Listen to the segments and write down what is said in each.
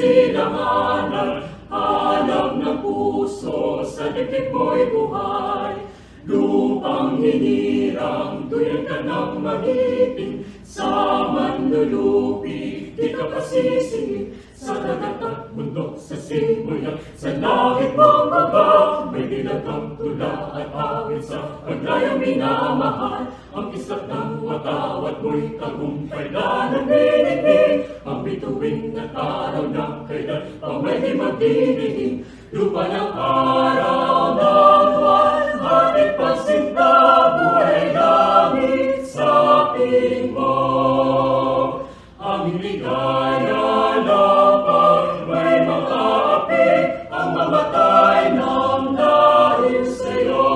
kasilanganan, hanap ng puso, sa dibdib mo'y buhay. Lupang hinirang, tuyan ka ng magiting, sa manlulupi, di ka pasisingit. Sa dagat at bundok, sa simula, sa langit mong baba, may dilagang tula at awit sa paglayang minamahal. Ang kislat ng watawat mo'y tagumpay na nagbibigay, ang bituin at araw na kailan pa may di magdidilim. Lupa ng araw ng buwan, ating pagsinta, buhay langit sa ping mo. Aming ligaya lapang may mga api, ang mamatay ng dahil sa'yo.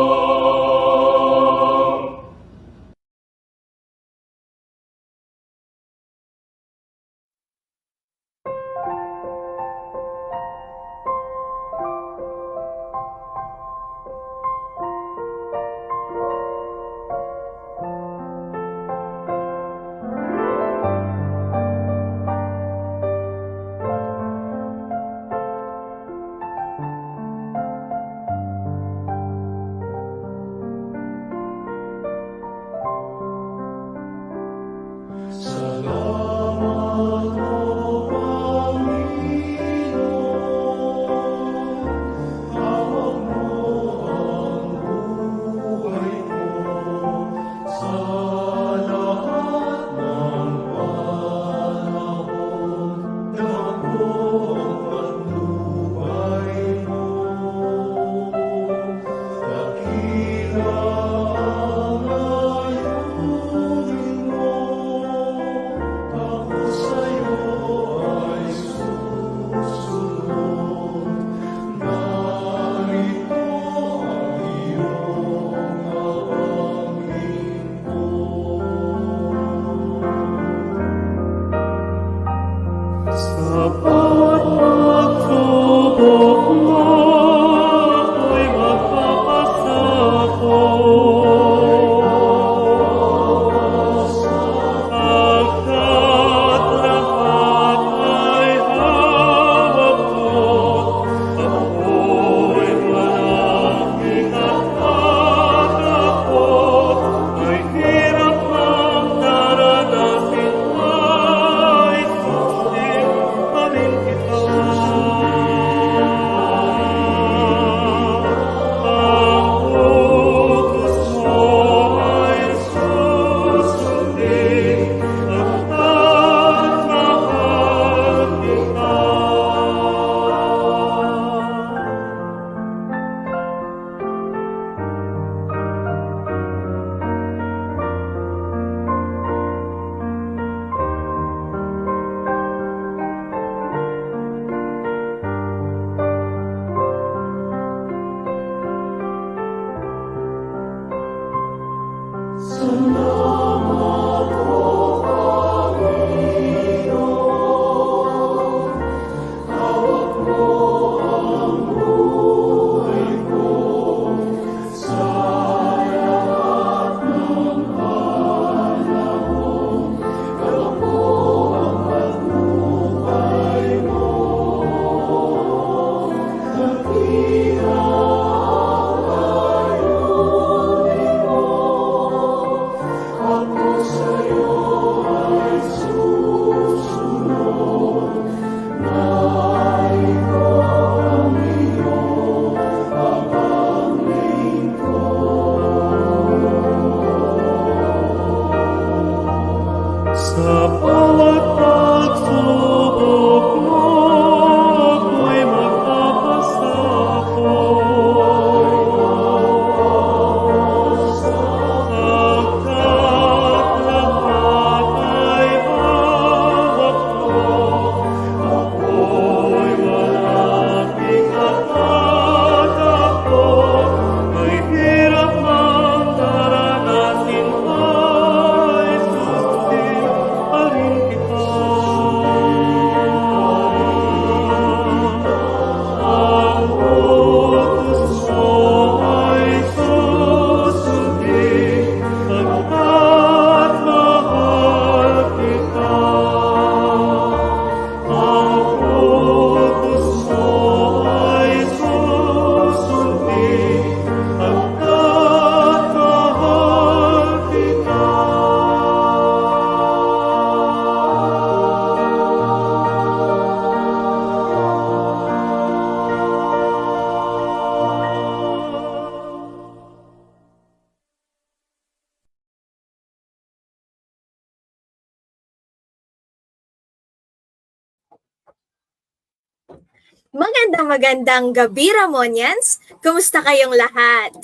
Magandang gabi, Ramonians! Kumusta kayong lahat?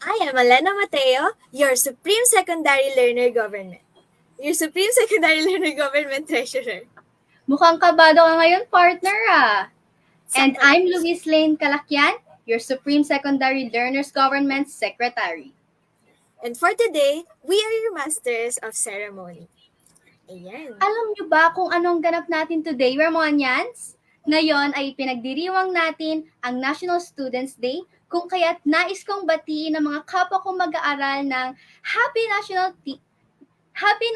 I am Elena Mateo, your Supreme Secondary Learner Government. Your Supreme Secondary Learner Government Treasurer. Mukhang kabado ka ngayon, partner And Sakto I'm lang. Luis Lane Calacyan, your Supreme Secondary Learners Government Secretary. And for today, we are your Masters of Ceremony. Ayan. Alam niyo ba kung anong ganap natin today, Ramonians? Ngayon ay pinagdiriwang natin ang National Students Day, kung kaya't nais kong batiin ang mga kapwa kong mag-aaral ng Happy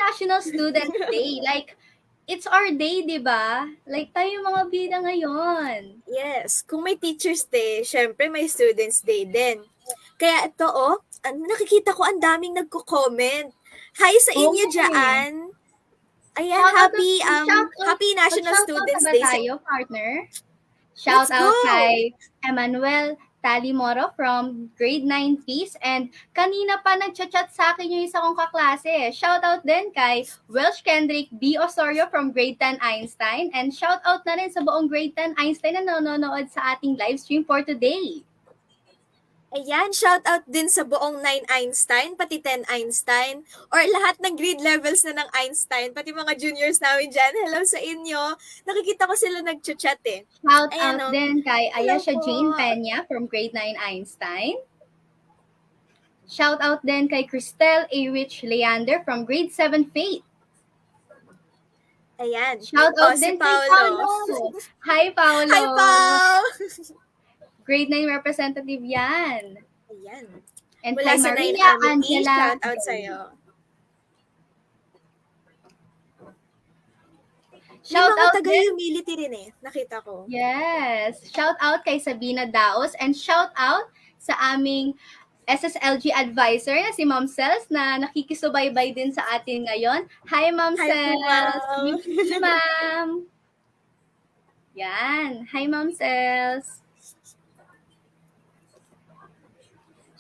National Students Day. Like, it's our day, di ba? Like, tayo yung mga bida ngayon. Yes, kung may Teacher's Day, syempre may Students Day din. Kaya ito, nakikita ko ang daming nagko-comment. Hi sa inyo dyan. Ayan, happy National Students Day. Tayo, partner. Shout out kay Emmanuel Talimoro from grade 9 Peace, and kanina pa nagchat-chat sa akin yung isa kong kaklase. Shout out din kay Welsh Kendrick B. Osorio from grade 10 Einstein, and shout out na rin sa buong grade 10 Einstein na nanonood sa ating live stream for today. Ayan, shout out din sa buong 9 Einstein, pati 10 Einstein, or lahat ng grade levels na ng Einstein, pati mga juniors namin dyan. Hello sa inyo. Nakikita ko sila nag-chat eh. Shout out din kay Ayesha Jane Peña from grade 9 Einstein. Shout out din kay Cristel A. Rich Leander from grade 7 Faith. Ayan. Shout out din kay Paolo. Hi, Paolo. Hi, Paolo. Grade 9 representative yan. Ayan. And mula kay sa Maria Angela. Shout out sa'yo. Shout out taga-humility rin eh. Nakita ko. Yes. Shout out kay Sabina Daos, and shout out sa aming SSLG advisor na si Ma'am Cels na nakikisubaybay din sa atin ngayon. Hi, Ma'am Cels. Hi, Ma'am. Yan. Hi, Ma'am Cels.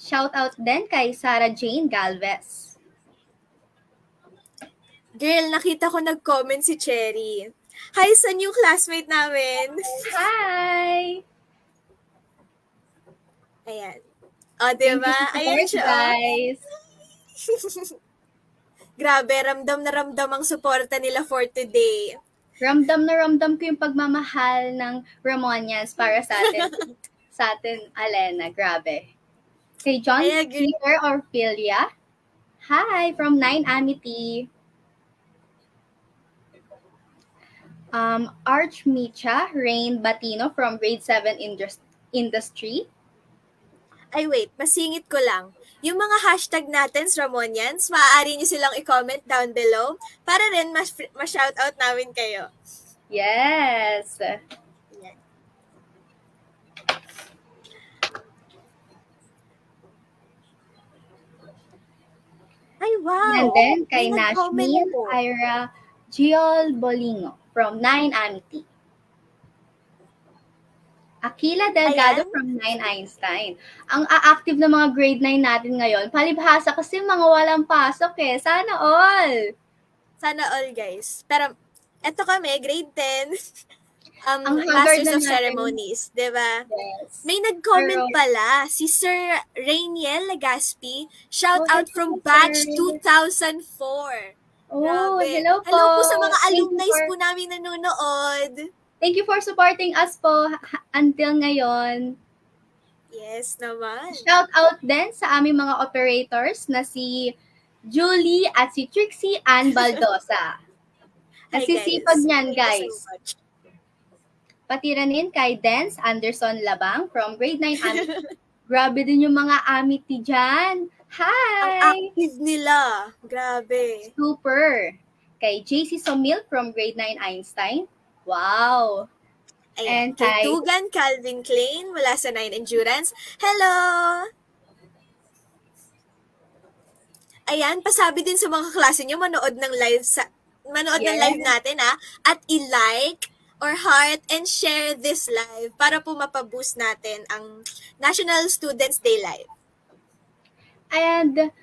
Shout out din kay Sarah Jane Galvez. Girl, nakita ko nag-comment si Cherry. Hi sa new classmate namin. Hi! Ayan. O, diba? Ayan siya. Guys. Grabe, ramdam na ramdam ang suporta nila for today. Ramdam na ramdam ko yung pagmamahal ng Ramonians para sa atin. Sa atin, Alena. Grabe. Kay John Peter Orfilia. Hi, from 9 Amity. Arch Micha, Rain Batino from grade 7 Industry. Ay wait, masingit ko lang. Yung mga hashtag natin, Ramonians, maaari nyo silang i-comment down below para rin ma-shoutout namin kayo. Yes. Ay, wow! And then, kay Nashmin Ira Giol Bolingo from 9 Amity. Akila Delgado from 9 Einstein. Ang active na mga grade 9 natin ngayon, palibhasa kasi mga walang pasok eh. Sana all! Sana all, guys. Pero, eto kami, grade 10. Ang Masters of Ceremonies, diba? Yes. May nag-comment pala, si Sir Rainiel Legaspi, shout out from batch 2004. Oh, grabe. Hello po. Hello po sa mga alumni po namin nanonood. Thank you for supporting us po until ngayon. Yes naman. Shout out din sa aming mga operators na si Julie at si Trixie Ann Baldosa. Nasisipag niyan, guys. Pati rin kay Dance Anderson Labang from grade 9 Amity. Grabe din yung mga Amity dyan. Hi! Ang active nila. Grabe. Super. Kay JC Somil from grade 9 Einstein. Wow. Ayan. And kay Dugan Calvin Klein mula sa 9 Endurance. Hello! Ayan, pasabi din sa mga klase nyo, manood ng live ng live natin at i-like or heart and share this live para po mapaboost natin ang National Students Day Live. And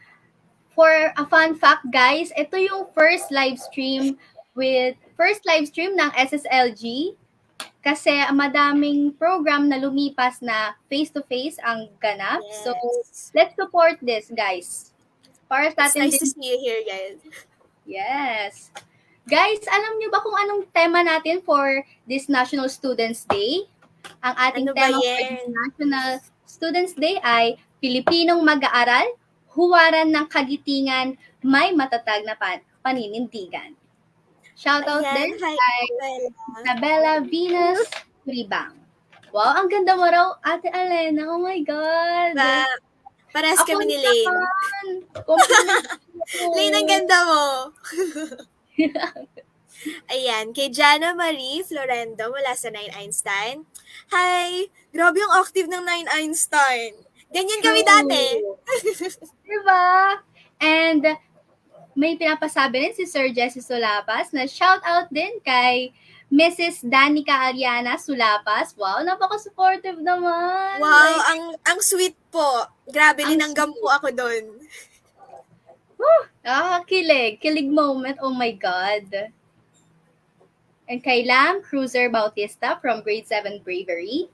for a fun fact, guys, ito yung first live stream ng SSLG Kasi madaming program na lumipas na face-to-face ang ganap. So, Yes. let's support this, guys. Para sa It's atin nice to din. see you here, guys. Yes. Guys, alam niyo ba kung anong tema natin for this National Students Day? Ang ating Ano ba tema for yan? this National Students Day ay Pilipinong mag-aaral, huwaran ng kagitingan, may matatag na paninindigan. Shoutout din Ayan, hi, kay Bella. Isabella Venus Ribang. Wow, ang ganda mo raw, Ate Alena. Oh my God. Parehas kami ni Lane. naman. Compliment ako. Lane, ang ganda mo. Ayan, kay Jana Marie Florendo mula sa 9 Einstein. Hi! Grabe yung active ng 9 Einstein. Ganyan kami dati. Diba? And may pinapasabi rin si Sir Jesse Sulapas na shout out din kay Mrs. Danica Ariana Sulapas. Wow, napaka-supportive naman. Wow, Like, ang sweet po. Grabe, Ang linanggam po ako doon. kilig. Kilig moment. Oh my God. And kay Lam Cruiser Bautista from Grade 7 Bravery.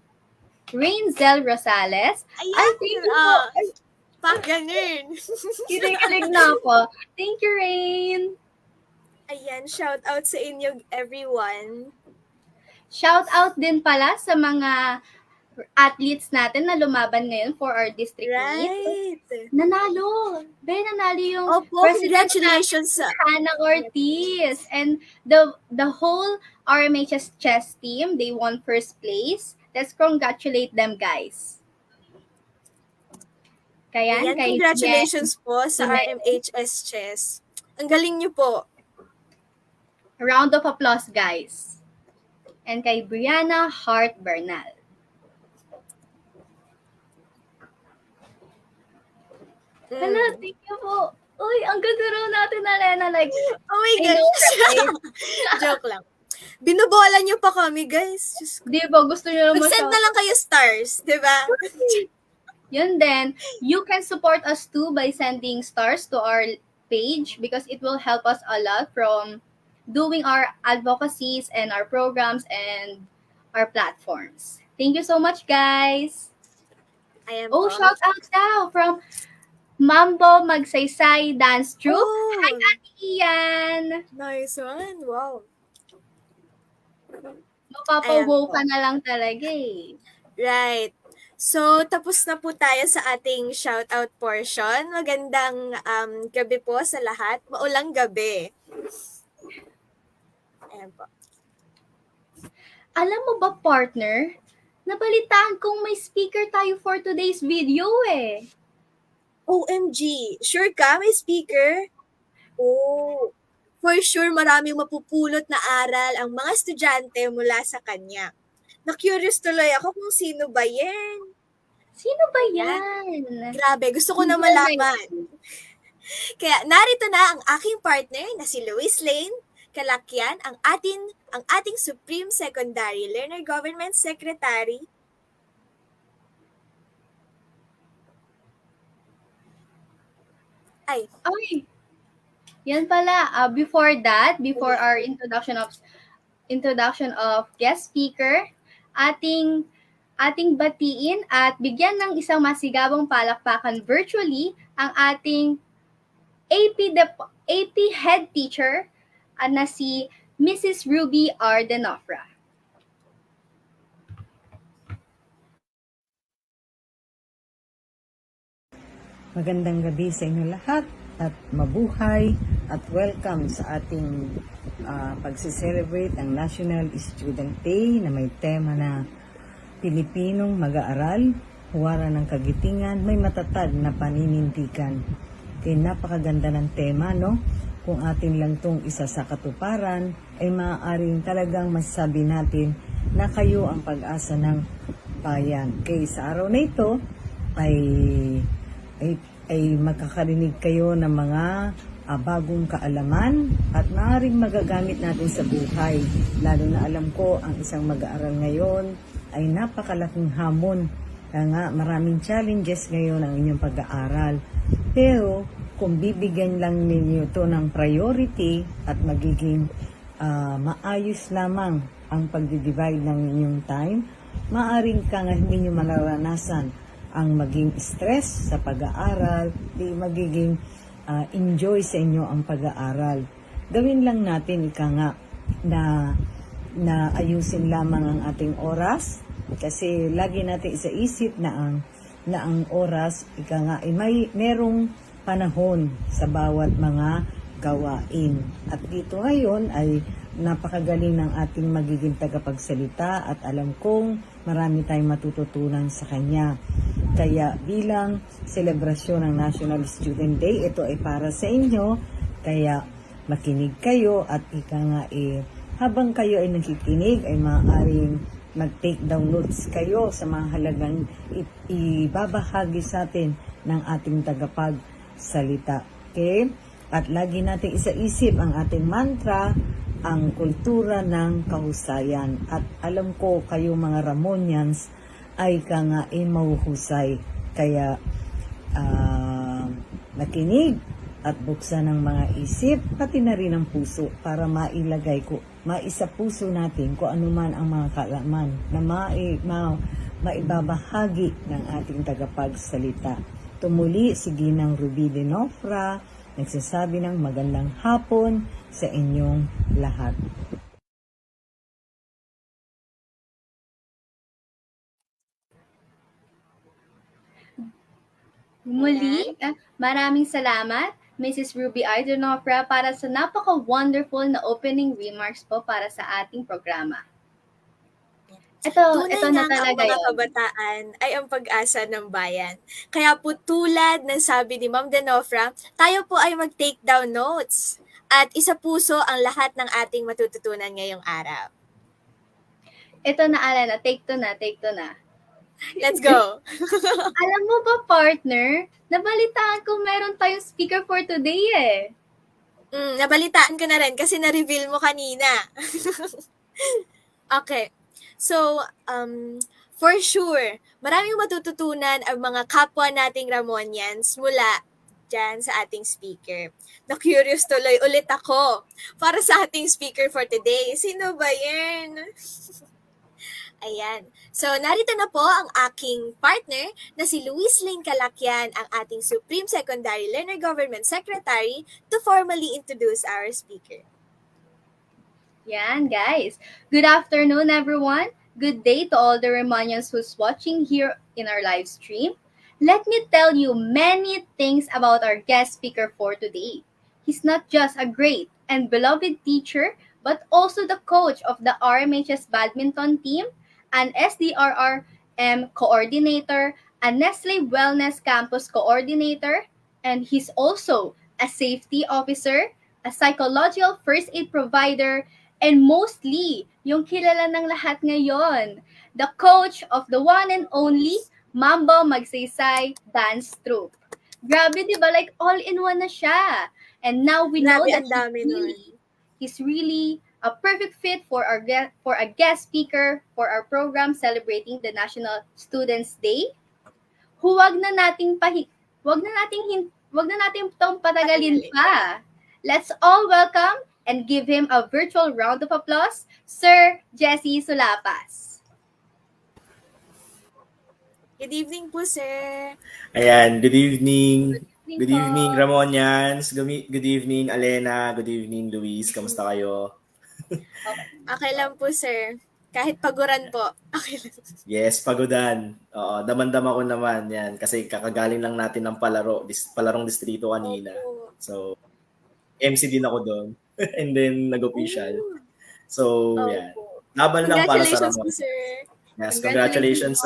Rainzel Rosales. Ayan, Ay, thank you po. Pak, ganun. Kilig na ako. Thank you, Rain. Ayan, shout out sa inyo, everyone. Shout out din pala sa mga athletes natin na lumaban ngayon for our district meet. Right. Nanalo. Nanalo yung Opo, president congratulations sa... Hannah Ortiz. And the whole RMHS chess team, they won first place. Let's congratulate them, guys. Kaya, Ayan, congratulations po sa RMHS Chess. Ang galing niyo po. Round of applause, guys. And kay Brianna Hart Bernal. Hello, thank you po. Uy, ang ganda raw natin, Alena. Like, Oh my I God. know, right? Joke lang. Binubola niyo pa kami, guys. Just, Di ba, gusto nyo naman mag-send na lang kayo stars, di ba? Yun din, you can support us too by sending stars to our page because it will help us a lot from doing our advocacies and our programs and our platforms. Thank you so much, guys. Ayan Oh, po. shout out daw from Mambo Magsaysay Dance Troupe. Oh, Hi, Ate Ian. nice one. Wow. Mapapawow ka na lang talaga eh. Right. So, tapos na po tayo sa ating shoutout portion. Magandang gabi po sa lahat. Maulang gabi. Ayan po. Alam mo ba, partner, nabalitaan kong may speaker tayo for today's video eh. OMG! Sure ka? May speaker? Oh, for sure maraming mapupulot na aral ang mga estudyante mula sa kanya. Na-curious tuloy ako kung sino ba yan. Sino ba yan? Grabe, gusto ko na malaman. Kaya narito na ang aking partner na si Luis Lane, kalakyan ang ating Supreme Secondary Learner Government Secretary. Ay, Yan pala. Before our introduction of guest speaker, ating batiin at bigyan ng isang masigabong palakpakan virtually ang ating AP head teacher na si Mrs. Ruby R. Denofra. Magandang gabi sa inyo lahat at mabuhay at welcome sa ating pagse-celebrate ang National Student Day na may tema na Pilipinong mag-aaral, huwaran ng kagitingan, may matatag na paninindigan. Kaya napakaganda ng tema, no? Kung atin lang tong isa sa katuparan, ay maaaring talagang masasabi natin na kayo ang pag-asa ng bayan. Kaya sa araw na ito ay magkakarinig kayo ng mga bagong kaalaman at maaaring magagamit natin sa buhay. Lalo na alam ko ang isang mag-aaral ngayon ay napakalaking hamon. Kaya nga maraming challenges ngayon ang inyong pag-aaral. Pero kung bibigyan lang ninyo ito ng priority at magiging maayos lamang ang pagdi-divide ng inyong time, maaring ka nga hindi nyo mararanasan ang maging stress sa pag-aaral, di magiging enjoy sa inyo ang pag-aaral. Gawin lang natin nga na ayusin lamang ang ating oras kasi lagi natin isaisip na ang oras nga merong panahon sa bawat mga gawain. At dito ngayon ay napakagaling ng ating magiging tagapagsalita at alam kong marami tayong matututunan sa kanya. Kaya bilang selebrasyon ng National Student Day, ito ay para sa inyo. Kaya makinig kayo at habang kayo ay nakikinig ay maaaring mag-take down notes kayo sa mga halagang ibabahagi sa atin ng ating tagapagsalita. Okay? At lagi natin isaisip ang ating mantra, ang kultura ng kahusayan. At alam ko kayo mga Ramonians ay mahuhusay. Kaya nakinig at buksan ng mga isip, pati na rin ang puso para maisa puso natin kung ano man ang mga kaalaman na maibabahagi ng ating tagapagsalita. Tumuli si Ginang Ruby de Nofra, nagsasabi ng magandang hapon sa inyong lahat. Muli, maraming salamat, Mrs. Ruby Ardenofra, para sa napaka-wonderful na opening remarks po para sa ating programa. Ito na talaga ang mga yun. kabataan ay ang pag-asa ng bayan. Kaya po tulad ng sabi ni Ma'am Denofra, tayo po ay mag-take down notes at isa puso ang lahat ng ating matututunan ngayong araw. Ito na, Alana, take to na. Let's go! Alam mo ba, partner, nabalitaan ko meron tayong speaker for today eh. Nabalitaan ko na rin kasi na-reveal mo kanina. Okay. So, for sure, maraming matututunan ang mga kapwa nating Ramonians mula dyan sa ating speaker. Na-curious tuloy ulit ako para sa ating speaker for today. Sino ba yan? Ayan. So, narito na po ang aking partner na si Luis Lane Calacyan, ang ating Supreme Secondary Learner Government Secretary, to formally introduce our speaker. Yan, guys. Good afternoon, everyone. Good day to all the Romanians who's watching here in our live stream. Let me tell you many things about our guest speaker for today. He's not just a great and beloved teacher, but also the coach of the RMHS badminton team, an SDRRM coordinator, a Nestle Wellness Campus coordinator, and he's also a safety officer, a psychological first aid provider, and mostly, yung kilala ng lahat ngayon, the coach of the one and only Mambo Magsaysay Dance Troupe. Grabe, di ba? Like, all-in-one na siya. And now we know Grabe, that ang dami nun. he's really a perfect fit for a guest speaker for our program celebrating the National Students Day. Huwag na nating tong patagalin pa. Let's all welcome and give him a virtual round of applause, Sir Jesse Sulapas. Good evening po, sir. Ayan, good evening. Good po. evening, Ramonians. Good evening, Alena. Good evening, Luis. Kamusta kayo? Okay lang po, sir. Kahit paguran po. Okay lang. Yes, pagodan. Oo, damandama ko naman yan. Kasi kakagaling lang natin ng palarong distrito kanina. Opo. So, MC din ako doon. And then, nag-official. So, yan. Opo. Laban lang para sa Congratulations po, Ramon. sir. Yes, congratulations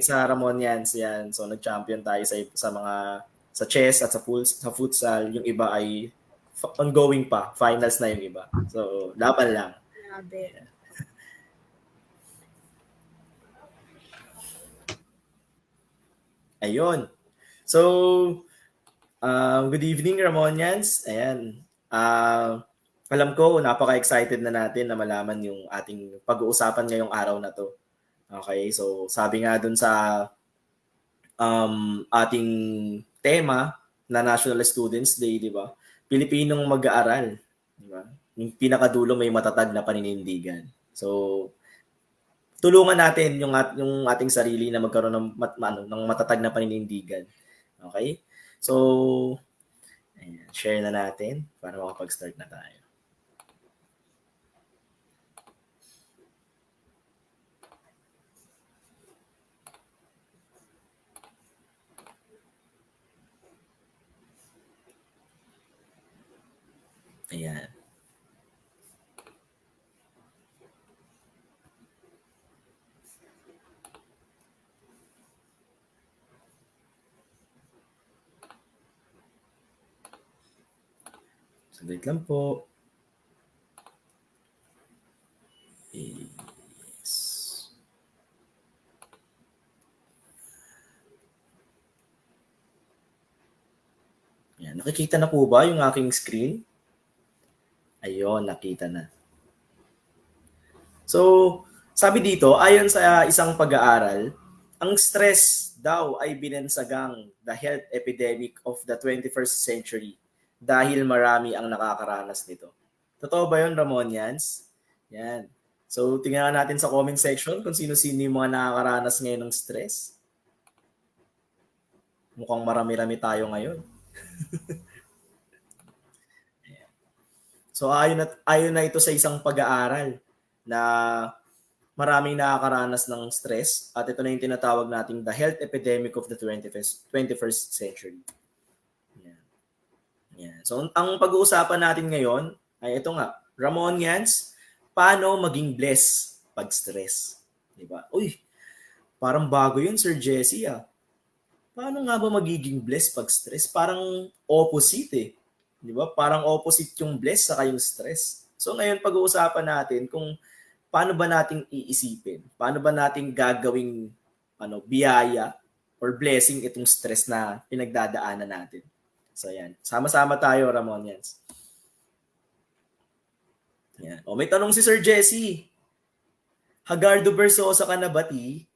sa Ramonians. Yan. So, nag-champion tayo sa chess at sa futsal. Yung iba ay ongoing pa. Finals na yung iba. So, laban lang. Grabe. Ayun. So, good evening, Ramonians. Ayan. Alam ko, napaka-excited na natin na malaman yung ating pag-uusapan ngayong araw na to. Okay, so sabi nga dun sa ating tema na National Students Day, di ba? Pilipinong mag-aaral. Di ba? Yung pinakadulo may matatag na paninindigan. So, tulungan natin yung ating sarili na magkaroon ng matatag na paninindigan. Okay? So, ayan, share na natin para makapag-start na tayo. Ayan. Saglit lang po. Yes. Ayan. Nakikita na po ba yung aking screen? Ayun, nakita na. So, sabi dito, ayon sa isang pag-aaral, ang stress daw ay binansagang the health epidemic of the 21st century dahil marami ang nakakaranas nito. Totoo ba yun, Ramonians? Yan. So, tingnan natin sa comment section kung sino-sino yung mga nakakaranas ngayon ng stress. Mukhang marami-rami tayo ngayon. So, ayon na ito sa isang pag-aaral na maraming nakakaranas ng stress at ito na yung tinatawag nating the health epidemic of the 21st century. Yan. Yan. So, ang pag-uusapan natin ngayon ay ito nga, Ramonians, paano maging blessed pag stress? Diba? Uy, parang bago yun, Sir Jesse ah. Paano nga ba magiging blessed pag stress? Parang opposite eh. Di ba? Parang opposite yung bless sa yung stress. So ngayon pag-uusapan natin kung paano ba nating iisipin? Paano ba nating gagawing biyaya or blessing itong stress na pinagdadaanan natin? So yan. Sama-sama tayo, Ramonians. Yan. O may tanong si Sir Jesse. Hagardo Versosa ka na ba, T?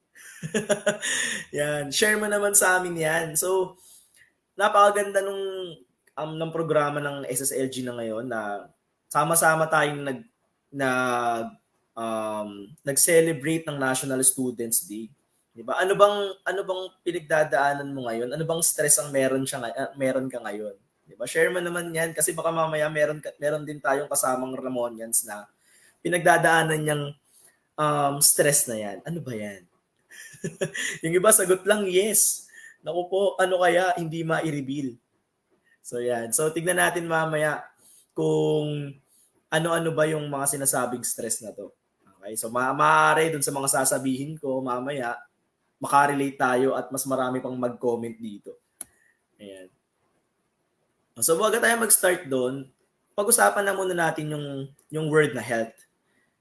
Yan. Share mo naman sa amin yan. So, napakaganda ng programa ng SSLG na ngayon na sama-sama tayong nag-celebrate ng National Students Day. 'Di ba? Ano bang pinagdadaanan mo ngayon? Ano bang stress ang meron ka ngayon? 'Di ba? Share mo naman 'yan kasi baka mamaya meron din tayong kasamang Ramonians na pinagdadaanan niyang stress na 'yan. Ano ba 'yan? Yung iba sagot lang yes. Naku po, ano kaya hindi ma-reveal? So yan. So tignan natin mamaya kung ano-ano ba yung mga sinasabing stress na to. Okay? So maaari dun sa mga sasabihin ko mamaya makarelate tayo at mas marami pang mag-comment dito. Ayan. So bago tayo mag-start doon, pag-usapan na muna natin yung word na health.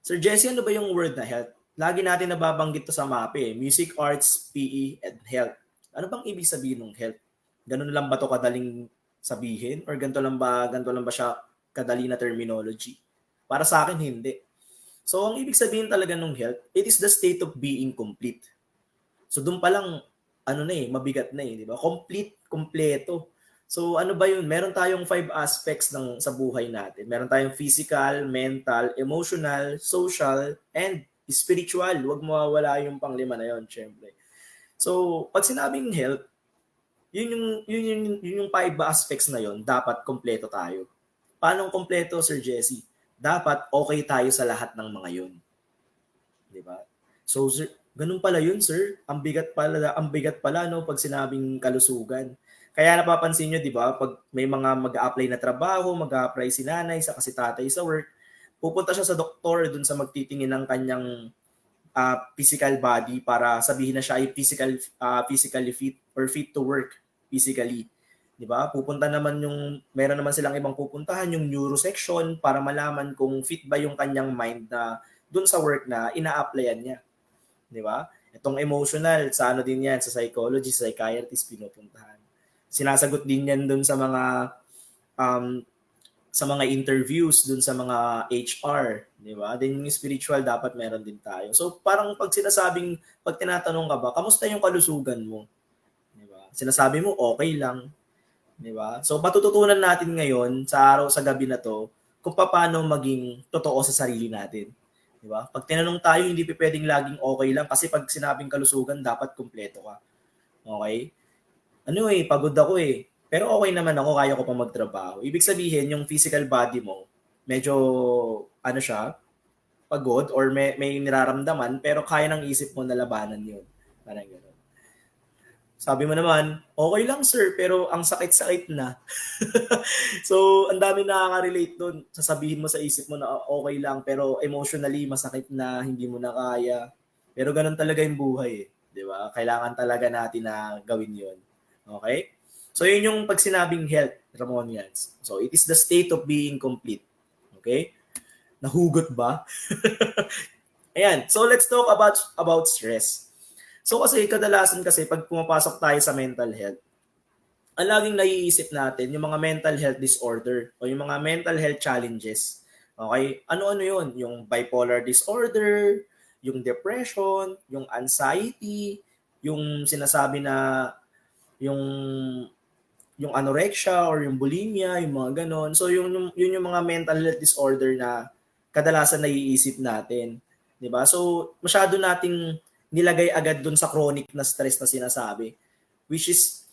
Sir Jesse, ano ba yung word na health? Lagi natin nababanggit to sa MAPE, music, arts, PE, and health. Ano bang ibig sabihin ng health? Ganun lang ba to kadaling sabihin? Or ganito lang ba siya kadali na terminology? Para sa akin, hindi. So, ang ibig sabihin talaga ng health, it is the state of being complete. So, doon pa lang, mabigat na di ba? Complete, kompleto. So, ano ba yun? Meron tayong 5 aspects sa buhay natin. Meron tayong physical, mental, emotional, social, and spiritual. Huwag mawawala yung pang-5 na yun, syempre. So, pag sinabing health, yun yung 5 aspects na yun, dapat kompleto tayo. Paano kompleto, Sir Jesse? Dapat okay tayo sa lahat ng mga yun. Di ba? So, sir, ganun pala yun, sir. Ang bigat pala no, pag sinabing kalusugan. Kaya napapansin nyo, di ba, pag may mga mag-a-apply na trabaho, mag-a-apply si nanay, sa kasi tatay sa work, pupunta siya sa doktor dun sa magtitingin ng kanyang physical body para sabihin na siya ay physically fit or fit to work physically. 'Di ba? Meron naman silang ibang pupuntahan, yung neurosection para malaman kung fit ba yung kanyang mind na dun sa work na ina-applyan niya. 'Di ba? Itong emotional, sa din yan, sa psychology, psychiatrist pinupuntahan. Sinasagot din yan dun sa mga interviews dun sa mga HR, di ba? Then yung spiritual dapat meron din tayo. So parang pag tinatanong ka ba, kamusta yung kalusugan mo? Di ba? Sinasabi mo okay lang, di ba? So matututunan natin ngayon sa gabi na to kung paano maging totoo sa sarili natin. Di ba? Pag tinanong tayo, hindi pa pwedeng laging okay lang kasi pag sinabing kalusugan, dapat kumpleto ka. Okay? Ano pagod ako Pero okay naman ako, kaya ko pa magtrabaho. Ibig sabihin, yung physical body mo, medyo, ano siya, pagod or may niraramdaman, pero kaya ng isip mo na labanan yun. Parang gano'n. Sabi mo naman, okay lang sir, pero ang sakit-sakit na. So, ang dami nakaka-relate doon. Sasabihin mo sa isip mo na okay lang, pero emotionally masakit na, hindi mo na kaya. Pero ganun talaga yung buhay di ba? Kailangan talaga natin na gawin yun. Okay? So, yun yung pag sinabing health, Ramonians. So, it is the state of being complete. Okay? Nahugot ba? Ayan. So, let's talk about stress. So, kasi kadalasan kasi pag pumapasok tayo sa mental health, ang laging naiisip natin yung mga mental health disorder o yung mga mental health challenges. Okay? Ano-ano yun? Yung bipolar disorder, yung depression, yung anxiety, yung sinasabi na yung anorexia or yung bulimia, yung mga ganon. So yun yung mga mental health disorder na kadalasan naiisip natin, 'di ba? So masyado nating nilagay agad dun sa chronic na stress na sinasabi, which is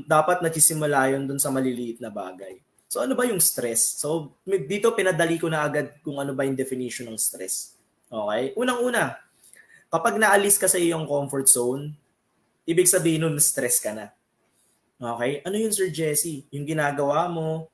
dapat nagsisimula yun dun sa maliliit na bagay. So ano ba yung stress? So dito pinadali ko na agad kung ano ba yung definition ng stress. Okay? Unang-una, kapag naalis ka sa iyong comfort zone, ibig sabihin nun stress ka na. Okay? Ano yun, Sir Jesse? Yung ginagawa mo,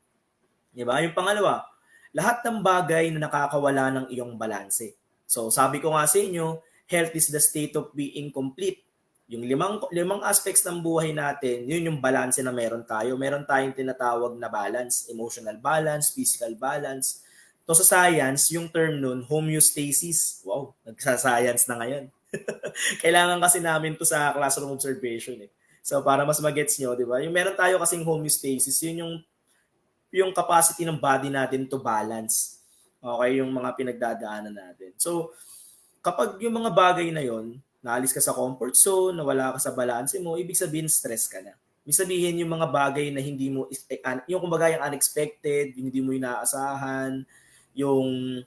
di ba? Yung pangalawa, lahat ng bagay na nakakawala ng iyong balanse. So, sabi ko nga sa inyo, health is the state of being complete. Yung limang aspects ng buhay natin, yun yung balanse na meron tayo. Meron tayong tinatawag na balance, emotional balance, physical balance. So, sa science, yung term nun, homeostasis. Wow, nagsa-science na ngayon. Kailangan kasi namin to sa classroom observation So para mas magets nyo, di ba? Yung meron tayo kasing homeostasis, yun yung capacity ng body natin to balance. Okay, yung mga pinagdadaanan natin. So kapag yung mga bagay na yon, naalis ka sa comfort zone, nawala ka sa balance mo, ibig sabihin stress ka na. Ibig sabihin yung mga bagay na hindi mo, yung kumbaga yung unexpected, yung hindi mo inaasahan, yung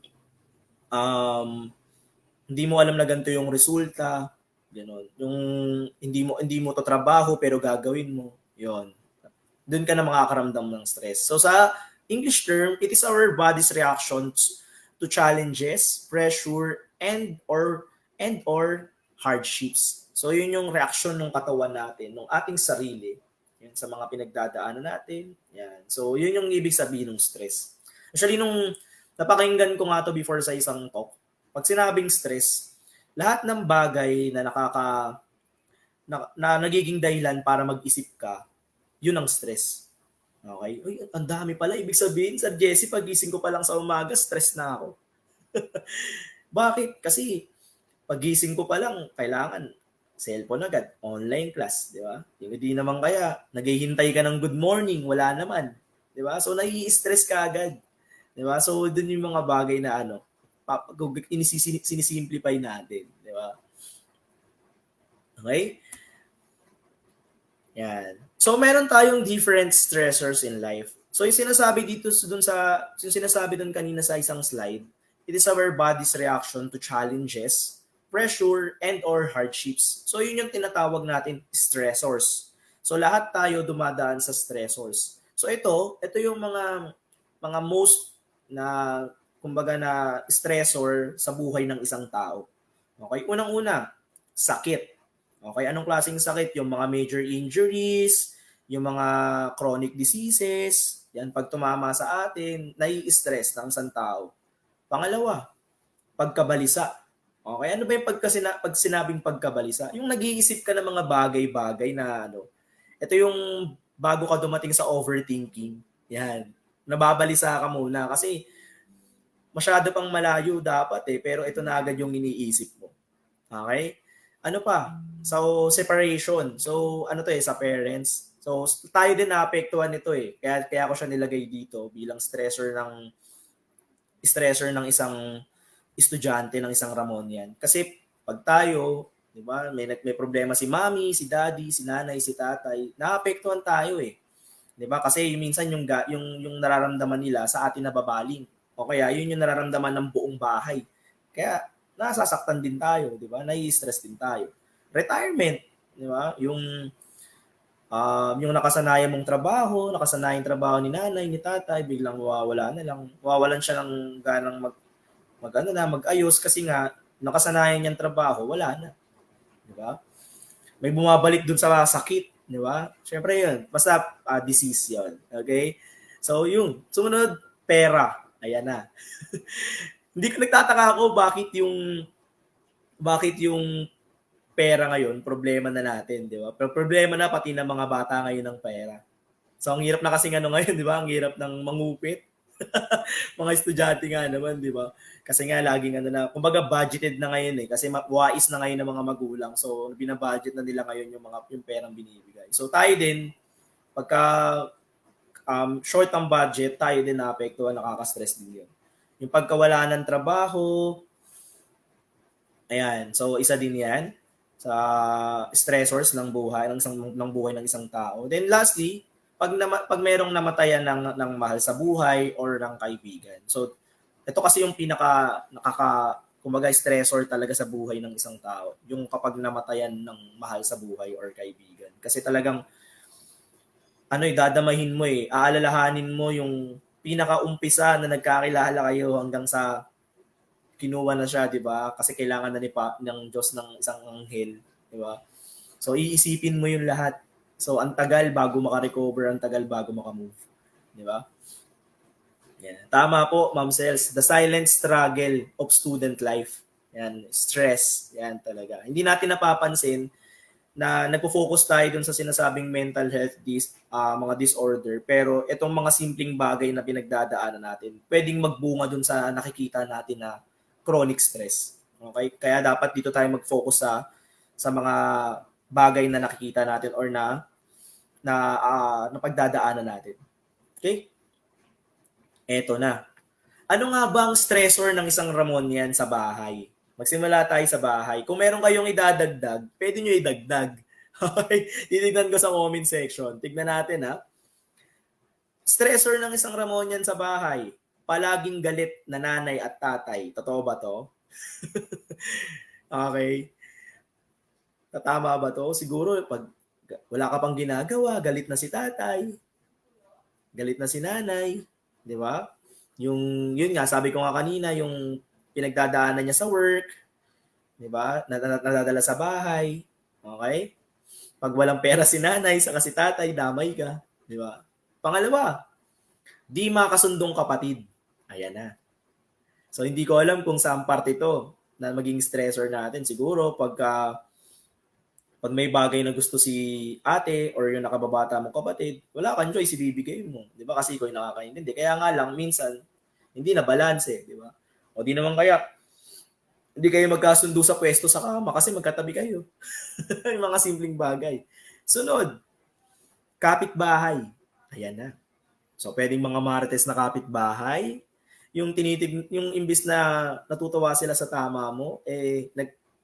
hindi mo alam na ganito yung resulta, gano'n. Yung hindi mo to trabaho pero gagawin mo, 'yon. Doon ka na makakaramdam ng stress. So sa English term, it is our body's reactions to challenges, pressure, and/or hardships. So yun yung reaction ng katawan natin, ng ating sarili, yan sa mga pinagdadaanan natin. Yan. So yun yung ibig sabihin ng stress. Actually nung napakinggan ko nga to before sa isang talk, pag sinabing stress, lahat ng bagay na na nagiging dahilan para mag-isip ka, yun ang stress. Okay? Uy, ang dami pala. Ibig sabihin, Sir Jesse, pagising ko pa lang sa umaga, stress na ako. Bakit? Kasi pagising ko pa lang, kailangan cellphone agad, online class, di ba? Hindi naman kaya, naghihintay ka ng good morning, wala naman. Di ba? So, nai-stress ka agad. Di ba? So, dun yung mga bagay na sinisimplify natin, di ba? Okay? Yan. So meron tayong different stressors in life. So yung sinasabi dito yung sinasabi doon kanina sa isang slide, it is our body's reaction to challenges, pressure, and/or hardships. So yun yung tinatawag natin stressors. So lahat tayo dumadaan sa stressors. So ito yung mga most na kumbaga na stressor sa buhay ng isang tao. Okay? Unang-una, sakit. Okay? Anong klaseng sakit? Yung mga major injuries, yung mga chronic diseases, yan, pag tumama sa atin, nai-stress ng isang tao. Pangalawa, pagkabalisa. Okay? Ano ba yung pag sinabing pagkabalisa? Yung nag-iisip ka ng mga bagay-bagay na ito yung bago ka dumating sa overthinking. Yan. Nababalisa ka muna kasi masyado pang malayo dapat pero ito na agad yung iniisip mo. Okay? Ano pa? So, separation. So, sa parents. So, tayo din naapektuhan nito Kaya ko siya nilagay dito bilang stressor ng isang estudyante ng isang Ramonian. Kasi pag tayo, 'di ba, may problema si mommy, si daddy, si nanay, si tatay, naapektuhan tayo 'Di ba? Kasi minsan yung nararamdaman nila sa atin nababaling. O kaya yun yung nararamdaman ng buong bahay. Kaya nasasaktan din tayo, di ba? Nai-stress din tayo. Retirement, di ba? Yung nakasanayan mong trabaho, nakasanayan trabaho ni nanay, ni tatay, biglang mawawala na lang. Mawawalan siya ng ganang mag-ayos kasi nga nakasanayan niyang trabaho, wala na. Di ba? May bumabalik dun sa sakit, di ba? Syempre yun, basta disease yun. Okay? So yun, sumunod, pera. Ayan na. Hindi ko nagtataka ako bakit yung pera ngayon, problema na natin, di ba? Pero problema na pati ng mga bata ngayon ng pera. So ang hirap na kasi ngayon, di ba? Ang hirap ng mangupit. Mga estudyante nga naman, di ba? Kasi nga laging kumbaga budgeted na ngayon kasi wais na ngayon ng mga magulang. So binabudget na nila ngayon yung perang binibigay. So tayo din, pagka short ang budget, tayo din naapektuhan, nakaka-stress din yun. Yung pagkawala ng trabaho, ayan, so isa din yan sa stressors ng buhay ng isang tao. Then lastly, pag merong namatayan ng mahal sa buhay or ng kaibigan. So ito kasi yung kumbaga stressor talaga sa buhay ng isang tao, yung kapag namatayan ng mahal sa buhay or kaibigan. Kasi talagang dadamahin mo aalalahanin mo yung pinakaumpisa na nagkakilala kayo hanggang sa kinuha na siya, di ba? Kasi kailangan na ng Diyos ng isang anghel, di ba? So iisipin mo yung lahat. So ang tagal bago maka-recover, ang tagal bago maka-move, di ba? Yan. Tama po, Ma'am Sels. The silent struggle of student life. Yan, stress. Yan talaga. Hindi natin napapansin na nagpo-focus tayo dun sa sinasabing mental health mga disorder, pero itong mga simpleng bagay na pinagdadaanan natin, pwedeng magbunga dun sa nakikita natin na chronic stress. Okay? Kaya dapat dito tayo mag-focus sa mga bagay na nakikita natin or na pagdadaanan natin. Okay? Eto na. Ano nga ba ang stressor ng isang Ramonian sa bahay? Magsimula tayo sa bahay. Kung meron kayong idadagdag, pwede nyo idagdag. Okay? Titignan ko sa comment section. Tignan natin Stressor ng isang Ramonian sa bahay. Palaging galit na nanay at tatay. Totoo ba to? Okay. Tatama ba to? Siguro pag wala ka pang ginagawa, galit na si tatay. Galit na si nanay. Di ba? Yun nga, sabi ko nga kanina, yung pinagdadaanan niya sa work, di ba? Nadadala sa bahay. Okay? Pag walang pera si nanay, saka si tatay, damay ka. Di ba? Pangalawa, di makasundong kapatid. Ayan na. So, hindi ko alam kung saan part ito na maging stressor natin. Siguro, pag may bagay na gusto si ate or yung nakababata mong kapatid, wala kang choice, ibibigay mo. Di ba? Kasi ikaw yung nakakaintindi. Kaya nga lang, minsan, hindi na balance di ba? O di naman kaya, hindi kayo magkasundo sa pwesto sa kama kasi magkatabi kayo. Yung mga simpleng bagay. Sunod, kapitbahay. Ayan na. So, pwedeng mga marites na kapitbahay, yung imbis na natutuwa sila sa tama mo,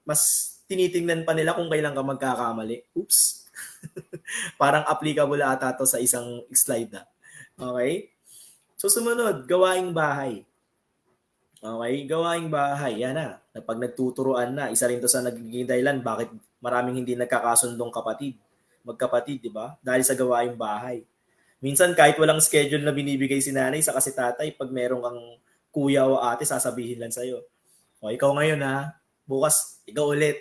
mas tinitingnan pa nila kung kailan ka magkakamali. Oops. Parang applicable ata to sa isang slide na. Okay? So sumunod, gawaing bahay. Okay? Gawaing bahay. Yan na. Pag nagtuturuan na, isa rin to sa nagiging dahilan bakit maraming hindi nagkakasundong magkapatid, di ba? Dahil sa gawaing bahay. Minsan kahit walang schedule na binibigay si nanay sa kasi tatay, pag meron kang kuya o ate, sasabihin lang sa'yo. O, ikaw ngayon bukas, ikaw ulit.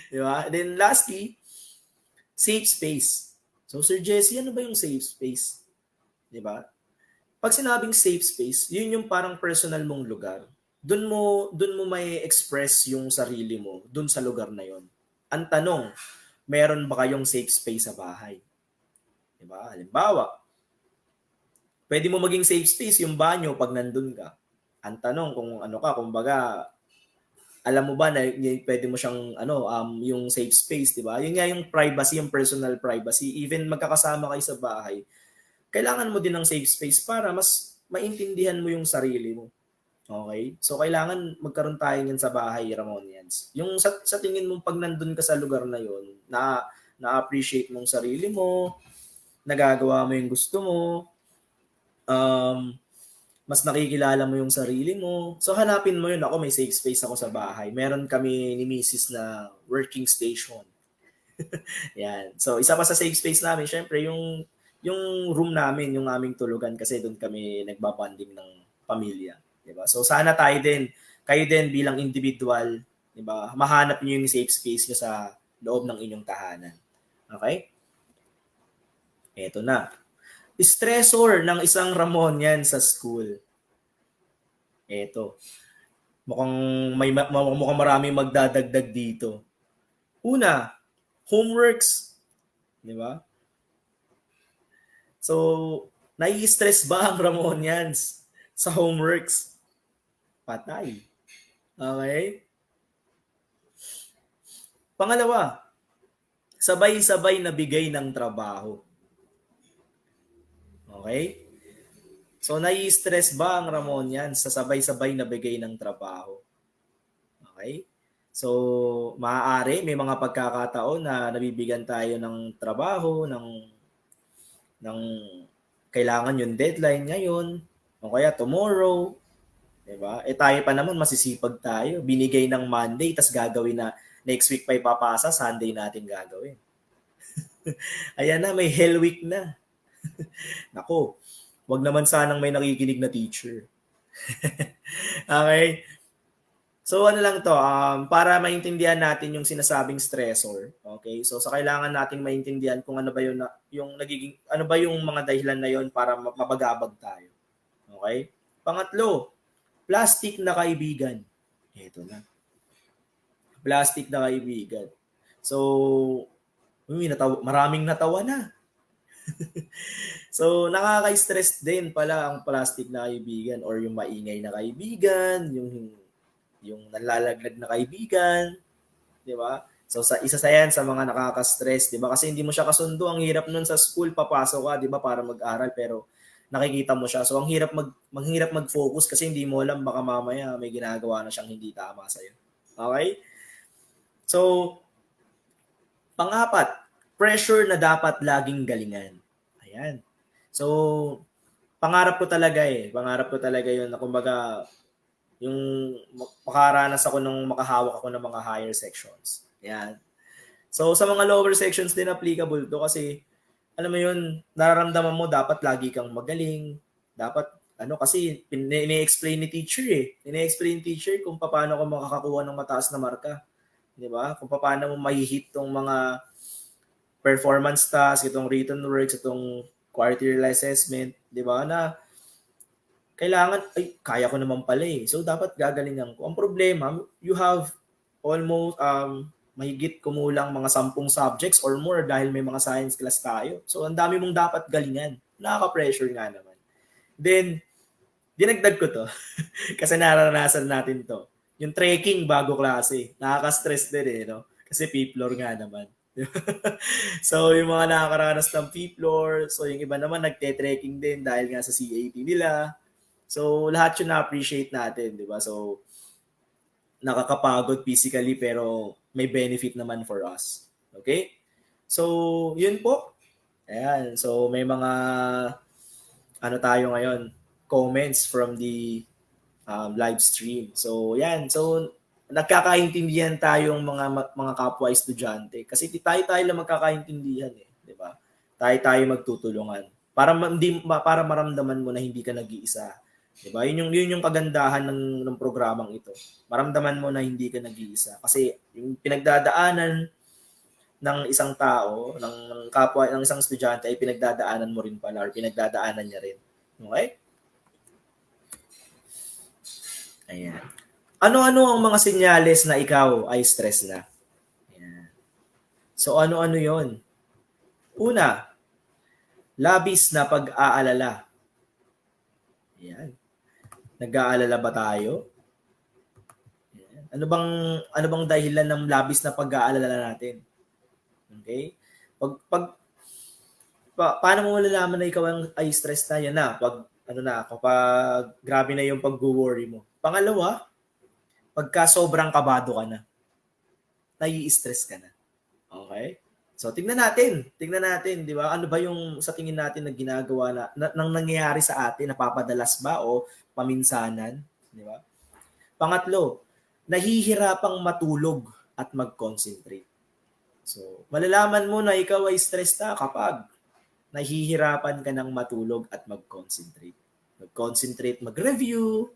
Di ba? Then lastly, safe space. So Sir Jesse, ano ba yung safe space? Di ba? Pag sinabing safe space, yun yung parang personal mong lugar. Doon mo may express yung sarili mo doon sa lugar na yon. Ang tanong, meron ba kayong safe space sa bahay? Di ba? Halimbawa, pwede mo maging safe space yung banyo pag nandun ka. Ang tanong kung kumbaga, alam mo ba na pwede mo siyang yung safe space, 'di ba? Yun nga yung privacy, yung personal privacy. Even magkakasama kayo sa bahay, kailangan mo din ng safe space para mas maintindihan mo yung sarili mo. Okay? So kailangan magkaroon tayo niyan sa bahay, Ramonians. Yung sa tingin mo pag nandun ka sa lugar na yon, na-appreciate mong sarili mo, nagagawa mo yung gusto mo, mas nakikilala mo yung sarili mo. So hanapin mo yun. Ako may safe space ako sa bahay. Meron kami ni Mrs. na working station. Yan. So isa pa sa safe space namin, syempre yung room namin, yung aming tulugan kasi doon kami nagbabanding ng pamilya, 'di ba? So sana tayo din, kayo din bilang individual, 'di ba? Mahanap niyo yung safe space niyo sa loob ng inyong tahanan. Okay? Eto na. Stressor ng isang Ramonian sa school. Eto. Mukhang maraming magdadagdag dito. Una, homeworks, 'di ba? So, nai-stress ba ang Ramonians sa homeworks? Patay. Okay? Pangalawa, sabay-sabay na bigay ng trabaho. Okay? So, nai-stress ba ang Ramonians sa sabay-sabay na bigay ng trabaho? Okay? So, maaari may mga pagkakataon na nabibigyan tayo ng trabaho, ng kailangan yung deadline ngayon o kaya tomorrow, 'di ba? Tayo pa naman masisipag tayo. Binigay ng Monday tas gagawin na next week pa ipapasa, Sunday natin gagawin. Ayan na, may hell week na. Nako, wag naman sanang may nakikinig na teacher. Okay? So ano lang to, para maintindihan natin yung sinasabing stressor. Okay? So sa kailangan nating maintindihan kung ano ba yung nagiging ano ba yung mga dahilan na yon para mapagabag tayo. Okay? Pangatlo, plastic na kaibigan. Ito na. Plastic na kaibigan. So maraming natawa na. So nakaka-stress din pala ang plastic na kaibigan or yung maingay na kaibigan, yung nalalaglag na kaibigan, 'di ba? So isa sa 'yan sa mga nakaka-stress, 'di ba? Kasi hindi mo siya kasundo, ang hirap nun sa school, papasok ka, 'di ba, para mag-aral pero nakikita mo siya. So ang hirap mag-focus kasi hindi mo alam baka mamaya may ginagawa na siyang hindi tama sa iyo. Okay? So pang-apat, pressure na dapat laging galingan. Ayan. So pangarap ko talaga 'yun na kumbaga yung makaranas ako nung makahawak ako ng mga higher sections. Yan. So sa mga lower sections din applicable to kasi alam mo yun, nararamdaman mo dapat lagi kang magaling. Dapat kasi ini-explain ni teacher Ini-explain ni teacher kung paano ka makakakuha ng mataas na marka. 'Di ba? Kung paano mo mahihit tong mga performance task, itong written works, itong quarterly assessment, 'di ba? Na kailangan, kaya ko naman pala eh. So, dapat gagalingan ko. Ang problema, you have almost, mahigit kumulang mga 10 subjects or more dahil may mga science class tayo. So, ang dami mong dapat galingan. Nakaka-pressure nga naman. Then, dinagdag ko to. Kasi naranasan natin to. Yung trekking bago klase. Nakaka-stress din eh, no? Kasi P-floor nga naman. So, yung mga nakakaranas ng P-floor, so yung iba naman nagte-trekking din dahil nga sa CAT nila. So, lahat yun na-appreciate natin, di ba? So, nakakapagod physically pero may benefit naman for us. Okay? So, yun po. Ayan. So, may mga tayo ngayon, comments from the live stream. So, yan. So, nagkakaintindihan tayong mga kapwa estudyante kasi tayo lang magkakaintindihan eh, di ba? Tayo magtutulungan para maramdaman mo na hindi ka nag-iisa. Diba? Yun yung kagandahan ng programang ito. Maramdaman mo na hindi ka nag-iisa. Kasi yung pinagdadaanan ng isang tao, ng kapwa, ng isang estudyante ay pinagdadaanan mo rin pala or pinagdadaanan niya rin. Okay? Ayan. Ano-ano ang mga senyales na ikaw ay stress na? Ayan. So, ano-ano yon? Una, labis na pag-aalala. Ayan. Nag-aalala ba tayo? Ayan. Ano bang dahilan ng labis na pag-aalala natin? Okay? Paano mo malalaman na ikaw ay stress na? Yan na, kapag grabe na yung pag-worry mo. Pangalawa, pagka sobrang kabado ka na, nai-stress ka na. Okay? So tingnan natin, 'di ba? Ano ba yung sa tingin natin na ginagawa nang nangyayari sa atin, napapadalas ba o paminsanan, 'di ba? Pangatlo, nahihirapang matulog at mag-concentrate. So, malalaman mo na ikaw ay stress na kapag nahihirapan ka ng matulog at mag-concentrate. Mag-concentrate mag-review,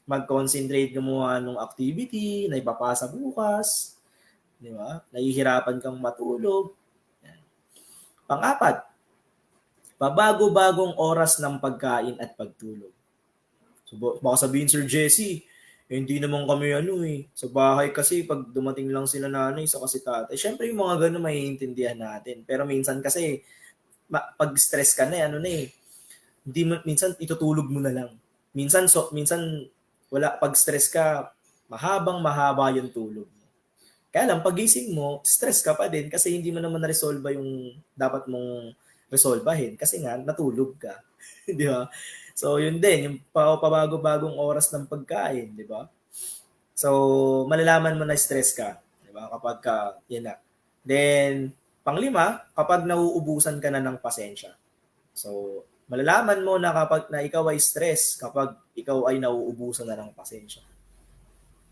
mag-concentrate gumawa ng activity na ipapasa bukas, di ba? Nahihirapan kang matulog. Yan. Pang-apat, pabago-bagong oras ng pagkain at pagtulog. So, baka sabihin, Sir Jesse, hindi naman kami sa bahay kasi pag dumating lang sila nanay sa kasi tatay. Syempre yung mga ganun maiintindihan natin. Pero minsan kasi pag stress ka na hindi minsan itutulog mo na lang. Minsan wala pag stress ka, mahaba yung tulog mo. Kaya lang pagising mo, stress ka pa din kasi hindi mo naman na-resolve yung dapat mong resolbahin kasi nga natulog ka. Di ba? So, yun din, yung pabago-bagong oras ng pagkain, di ba? So, malalaman mo na stress ka, di ba? Kapag yan na. Then, panglima, kapag nauubusan ka na ng pasensya. So, malalaman mo na kapag na ikaw ay stress, kapag ikaw ay nauubusan na ng pasensya.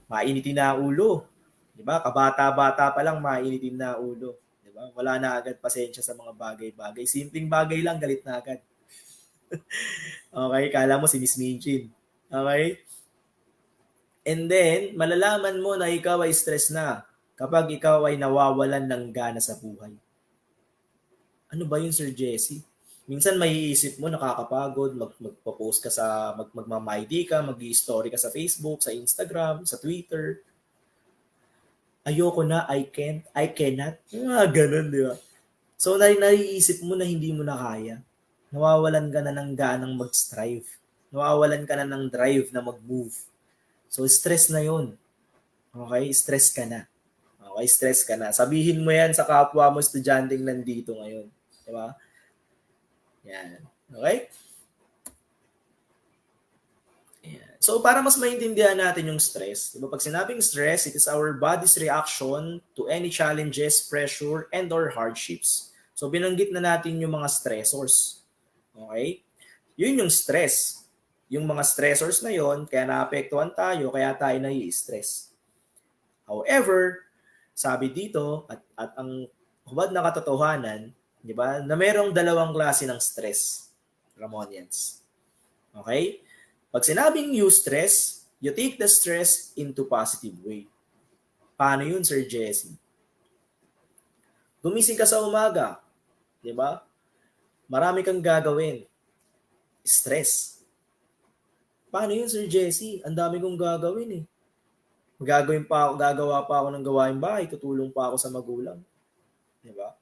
Mainitin na ulo, di ba? Kabata-bata pa lang, mainitin na ulo. Di ba? Wala na agad pasensya sa mga bagay-bagay. Simpleng bagay lang, galit na agad. Okay, kala mo si Miss Minchin. Okay? And then, malalaman mo na ikaw ay stress na kapag ikaw ay nawawalan ng gana sa buhay. Ano ba yun, Sir Jesse? Minsan may iisip mo, nakakapagod, magpo-post ka magmamay-ID ka, mag-i-story ka sa Facebook, sa Instagram, sa Twitter. Ayoko na, I can't, I cannot. Ganun, di ba? So, naiisip mo na hindi mo na kaya. Nawawalan ka na ng ganang mag-strive. Nawawalan ka na ng drive na mag-move. So, stress na yun. Okay? Stress ka na. Okay? Stress ka na. Sabihin mo yan sa kapwa mo estudyanteng nandito ngayon. Di ba? Yan. Okay? Yan. So, para mas maintindihan natin yung stress, di ba? Pag sinabing stress, it is our body's reaction to any challenges, pressure, and or hardships. So, binanggit na natin yung mga stressors. Okay? Yun yung stress. Yung mga stressors na yon, kaya naapektuhan tayo, kaya tayo nai-stress. However, sabi dito, at ang hubad na katotohanan, di ba, na mayroong dalawang klase ng stress, Ramonians. Okay? Pag sinabing eustress, you take the stress into positive way. Paano yun, Sir Jesse? Gumising ka sa umaga, di ba? Marami kang gagawin. Stress. Paano yun, Sir Jesse? Ang dami kong gagawin eh. Gagawa pa ako ng gawaing bahay, tutulong pa ako sa magulang. Di ba?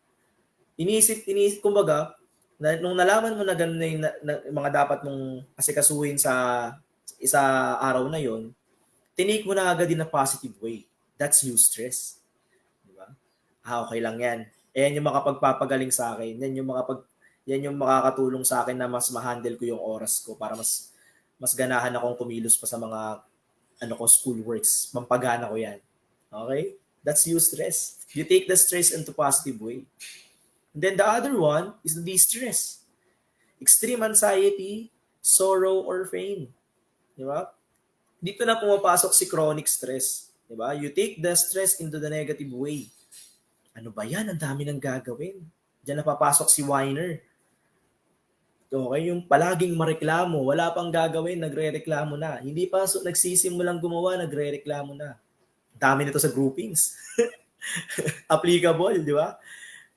Iniisip, kumbaga, nung nalaman mo na gano'n na yung mga dapat mong asikasuhin sa isa araw na yon, tinake mo na agad din na positive way. That's eustress. Di ba? Okay lang yan. Yan yung makapagpapagaling sa akin. Yan yung makakatulong sa akin na mas ma-handle ko yung oras ko para mas ganahan akong kumilos pa sa mga school works. Mampagana ko yan. Okay? That's eustress. You take the stress into positive way. And then the other one is the de-stress. Extreme anxiety, sorrow, or pain. Di ba? Dito na pumapasok si chronic stress. Di ba? You take the stress into the negative way. Ano ba yan? Ang dami nang gagawin. Diyan napapasok si whiner. Okay, yung palaging mareklamo, wala pang gagawin, nagre-reklamo na. Hindi pa nagsisimulang gumawa, nagre-reklamo na. Dami nito sa groupings. Applicable, di ba?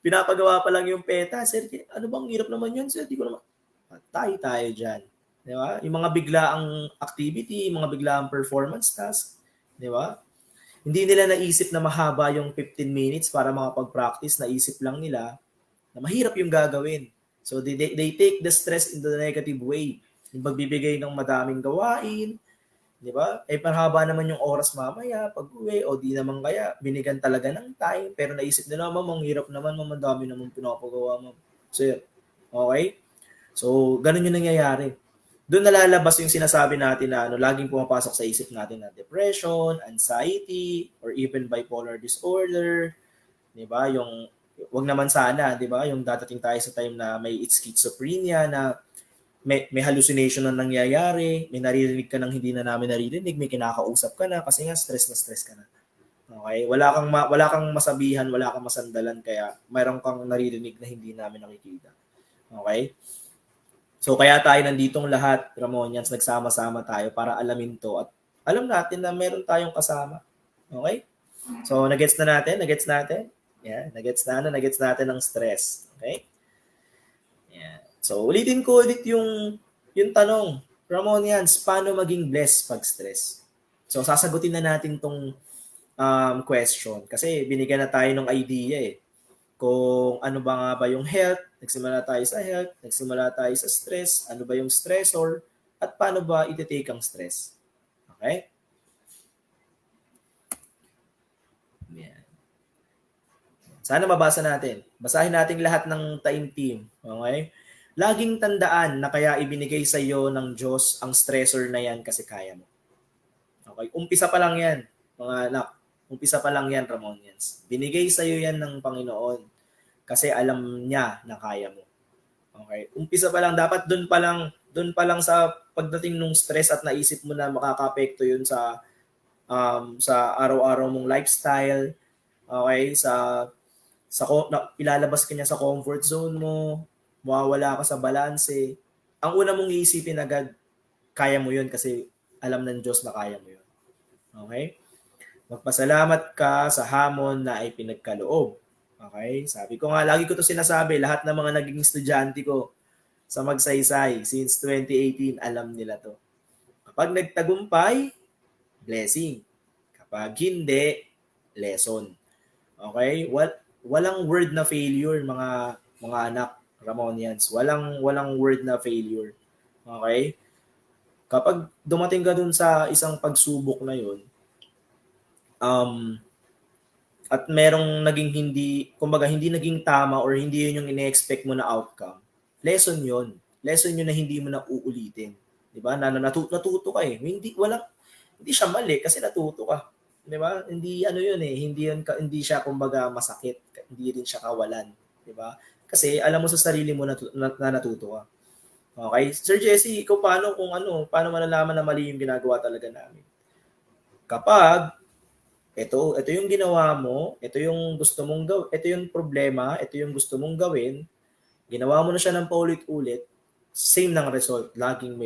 Pinapagawa pa lang yung PETA. Sir, ano bang hirap naman yun? Sir, di ko naman. Patay tayo dyan. Di ba? Yung mga biglaang activity, mga biglaang performance task. Di ba? Hindi nila naisip na mahaba yung 15 minutes para makapag-practice. Naisip lang nila na mahirap yung gagawin. So they take the stress into the negative way. Yung pagbibigay ng madaming gawain, di ba? Parhaba naman yung oras mamaya, pag-uwi, o di naman kaya, binigan talaga ng time, pero naisip nila, ma'am, ang hirap naman, ma'am, ang dami naman pinapagawa, ma'am. So, okay? So, ganun yung nangyayari. Doon nalalabas yung sinasabi natin na laging pumapasok sa isip natin na depression, anxiety, or even bipolar disorder, di ba? Yung Wag naman sana, di ba? Yung dadating tayo sa time na may schizophrenia, na may hallucination na nangyayari, may naririnig ka ng hindi na namin naririnig, may kinakausap ka na kasi nga stress na stress ka na. Okay? Wala kang masabihan, wala kang masandalan, kaya mayroon kang naririnig na hindi namin nakikita. Okay? So kaya tayo nanditong lahat, Ramonians, nagsama-sama tayo para alamin to at alam natin na meron tayong kasama. Okay? So nagets natin? Yeah, nagets natin ang stress. Okay? Yeah. So ulitin ko ulit yung tanong, Ramonians, paano maging blessed pag stress? So sasagutin na natin tong question kasi binigyan na tayo ng idea eh. Kung ano ba nga ba yung health, nagsimula tayo sa health, nagsimula tayo sa stress, ano ba yung stressor, at paano ba iti-take ang stress. Okay? Yan. Sana mabasa natin. Basahin natin lahat ng taimtim. Okay? Laging tandaan na kaya ibinigay sa iyo ng Diyos ang stressor na yan kasi kaya mo. Okay? Umpisa pa lang yan, mga anak. Umpisa pa lang yan, Ramonians. Binigay sa iyo yan ng Panginoon kasi alam niya na kaya mo. Okay? Umpisa pa lang, dapat doon pa lang sa pagdating nung stress at naisip mo na makakaapekto yun sa araw-araw mong lifestyle. Okay? Ilalabas ka niya sa comfort zone mo, mawawala ka sa balanse. Ang una mong iisipin agad, kaya mo yun kasi alam ng Diyos na kaya mo yun. Okay? Magpasalamat ka sa hamon na ay pinagkaloob. Okay? Sabi ko nga, lagi ko to sinasabi, lahat ng mga naging estudyante ko sa Magsaysay since 2018, alam nila to. Kapag nagtagumpay, blessing. Kapag hindi, lesson. Okay? Walang word na failure, mga anak, Ramonians. Walang word na failure. Okay? Kapag dumating ka dun sa isang pagsubok na yun, at merong naging hindi naging tama or hindi yun yung ine-expect mo na outcome, lesson yun. Lesson yun na hindi mo na uulitin. Di ba? Natuto ka eh. Hindi siya mali kasi natuto ka. Di ba? Hindi yun eh. Hindi siya kumbaga masakit. Hindi rin siya kawalan. Di ba? Kasi alam mo sa sarili mo na natuto ka. Okay? Sir Jesse, ikaw paano malalaman na mali yung ginagawa talaga namin? Kapag ito yung ginawa mo, ito yung gusto mong gawin, ito yung problema, ito yung gusto mong gawin, ginawa mo na siya ng paulit-ulit, same ng result, laging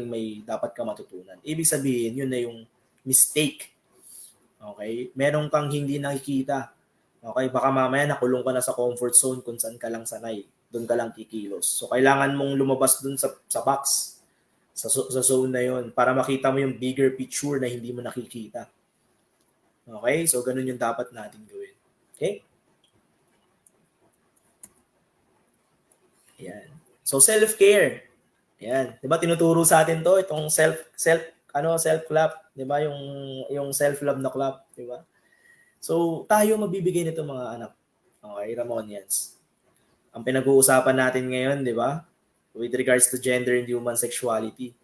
may dapat ka matutunan. Ibig sabihin, yun na yung mistake. Okay? Meron kang hindi nakikita. Okay? Baka mamaya nakulong ka na sa comfort zone kung saan ka lang sanay. Doon ka lang kikilos. So, kailangan mong lumabas doon sa box, sa zone na yun, para makita mo yung bigger picture na hindi mo nakikita. Okay? So, ganun yung dapat natin gawin. Okay? Ayan. So, self-care. Ayan. Diba, tinuturo sa atin to, itong self-clap. Diba, yung self-love na clap. Diba? So, tayo mabibigay nito mga anak. Okay, Ramonians. Ang pinag-uusapan natin ngayon, diba, with regards to gender and human sexuality.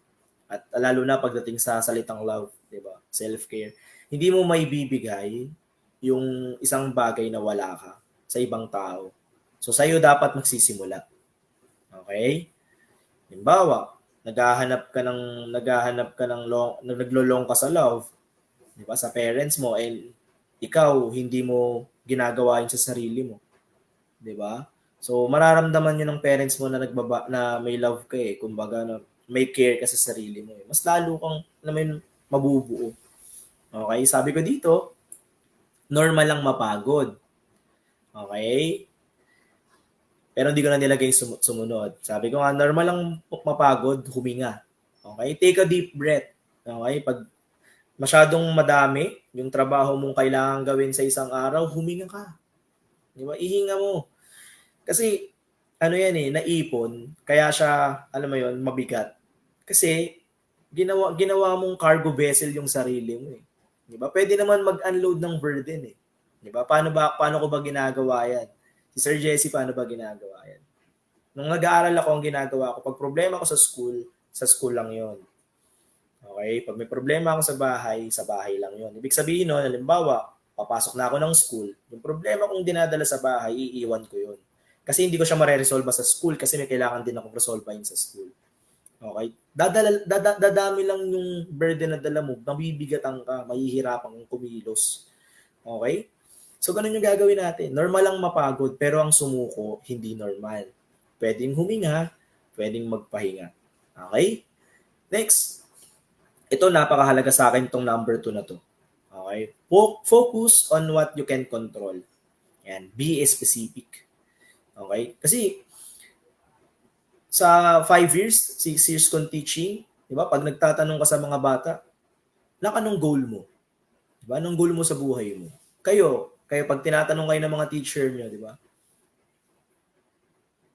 At lalo na pagdating sa salitang love. Diba? Self-care. Hindi mo may bibigay yung isang bagay na wala ka sa ibang tao. So, sa'yo dapat magsisimula. Okay? Halimbawa, naglolong ka sa love, di ba, sa parents mo, and ikaw, hindi mo ginagawa yun sa sarili mo. Di ba? So, mararamdaman yun ng parents mo na na may love ka eh. Kumbaga, na may care ka sa sarili mo eh. Mas lalo kang mabubuo. Okay? Sabi ko dito, normal lang mapagod. Okay? Pero hindi ko na nilagay sumunod. Sabi ko nga, normal lang mapagod, huminga. Okay? Take a deep breath. Okay? Pag masyadong madami yung trabaho mong kailangan gawin sa isang araw, huminga ka. Di ba? Ihinga mo. Kasi, naipon. Kaya siya, alam mo yun, mabigat. Kasi, ginawa mong cargo vessel yung sarili mo eh. Di ba? Pwede naman mag-unload ng burden eh. Di ba? Paano ko ba ginagawa yan? Si Sir Jesse, paano ba ginagawa yan? Nung nag-aaral ako, ang ginagawa ko, pag problema ko sa school lang yon. Okay? Pag may problema ako sa bahay lang yon. Ibig sabihin nun, halimbawa, papasok na ako ng school, yung problema kong dinadala sa bahay, iiwan ko yun. Kasi hindi ko siya mareresolve sa school kasi may kailangan din akong resolvehin sa school. Okay? Dadami lang yung burden na dala mo, mabibigatan ka, mahihirapan kang kumilos. Okay? So, ganun yung gagawin natin. Normal lang mapagod, pero ang sumuko, hindi normal. Pwedeng huminga, pwedeng magpahinga. Okay? Next. Ito, napakahalaga sa akin itong number 2 na to. Okay? Focus on what you can control. Yan. Be specific. Okay? Kasi, sa 5 years, 6 years kong teaching, di ba? Pag nagtatanong ka sa mga bata, anong goal mo? Di ba? Anong goal mo sa buhay mo? Kayo pag tinatanong kayo ng mga teacher niyo, di ba?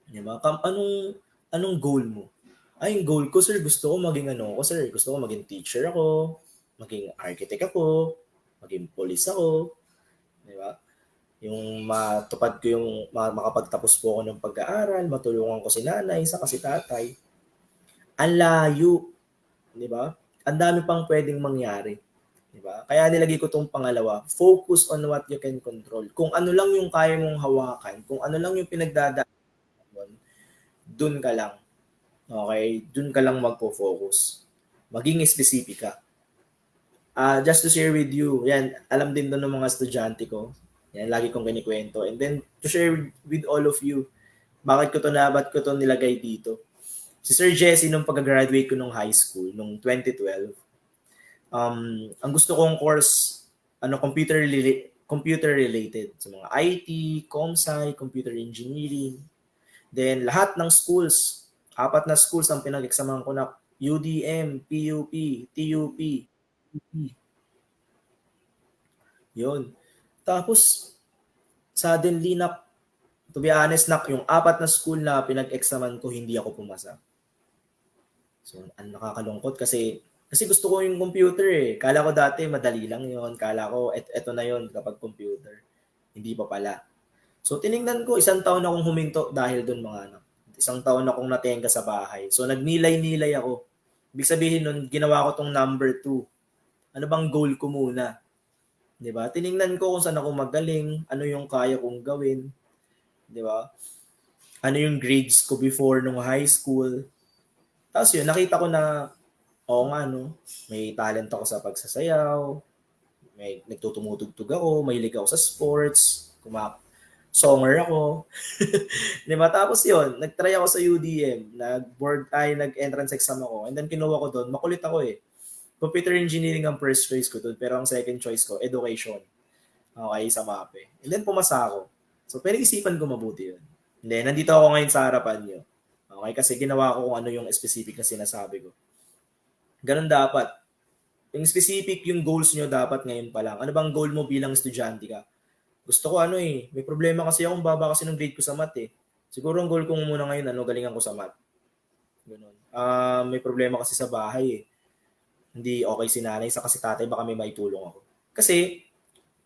Di ba? Anong goal mo? Ay, yung goal ko, sir, gusto ko maging sir. Gusto ko maging teacher ako, maging architect ako, maging police ako. Di ba? Yung matupad ko yung makapagtapos po ako ng pag-aaral, matulungan ko si nanay, saka si tatay. Ang layo. Di ba? Ang dami pang pwedeng mangyari. Di ba? Kaya nilagay ko itong pangalawa, focus on what you can control. Kung ano lang yung kaya mong hawakan, kung ano lang yung pinagdadaan, dun ka lang. Okay? Dun ka lang magpo-focus. Maging specific ka. Just to share with you, yan, alam din doon ng mga estudyante ko. Yan, lagi kong kinikwento. And then, to share with all of you, ba't ko to nilagay dito? Si Sir Jesse, nung pag-graduate ko nung high school, nung 2012, ang gusto kong course, computer related. So, mga IT, ComSci, computer engineering. Then, lahat ng schools, 4 na schools ang pinag-examan ko na UDM, PUP, TUP, UP. Yun. Tapos, suddenly, to be honest, yung 4 na school na pinag-examan ko, hindi ako pumasa. So, ang nakakalungkot kasi gusto ko yung computer eh. Kala ko dati, madali lang yun. Kala ko, eto na yun kapag computer. Hindi pa pala. So, tinignan ko, 1 taon akong huminto dahil doon mga anak. 1 taon akong natenga sa bahay. So, nagnilay-nilay ako. Ibig sabihin nun, ginawa ko tong number 2. Ano bang goal ko muna? Diba? Tiningnan ko kung saan ako magaling, ano yung kaya kong gawin. Diba? Ano yung grades ko before nung high school. Tapos yun, nakita ko na, oo nga, no? May talent ako sa pagsasayaw, may nagtutumutugtog ako, mahilig ako sa sports, songer ako. Diba? Tapos yun, nag-try ako sa UDM, nag-entrance exam ako, and then kinuha ko doon, makulit ako eh. Computer engineering ang first choice ko doon, pero ang second choice ko, education. Okay, sa MAPE. And then pumasa ako. So, pinag-isipan ko mabuti yun. And then, nandito ako ngayon sa harapan nyo. Okay, kasi ginawa ko kung ano yung specific na sinasabi ko. Ganun dapat. Yung specific, yung goals nyo dapat ngayon pa lang. Ano bang goal mo bilang estudyante ka? Gusto ko may problema kasi akong baba kasi ng grade ko sa math eh. Siguro ang goal ko muna ngayon, galingan ko sa math. Ganun. May problema kasi sa bahay eh. Hindi okay si nanay, sa kasi tatay, baka may maitulong ako. Kasi,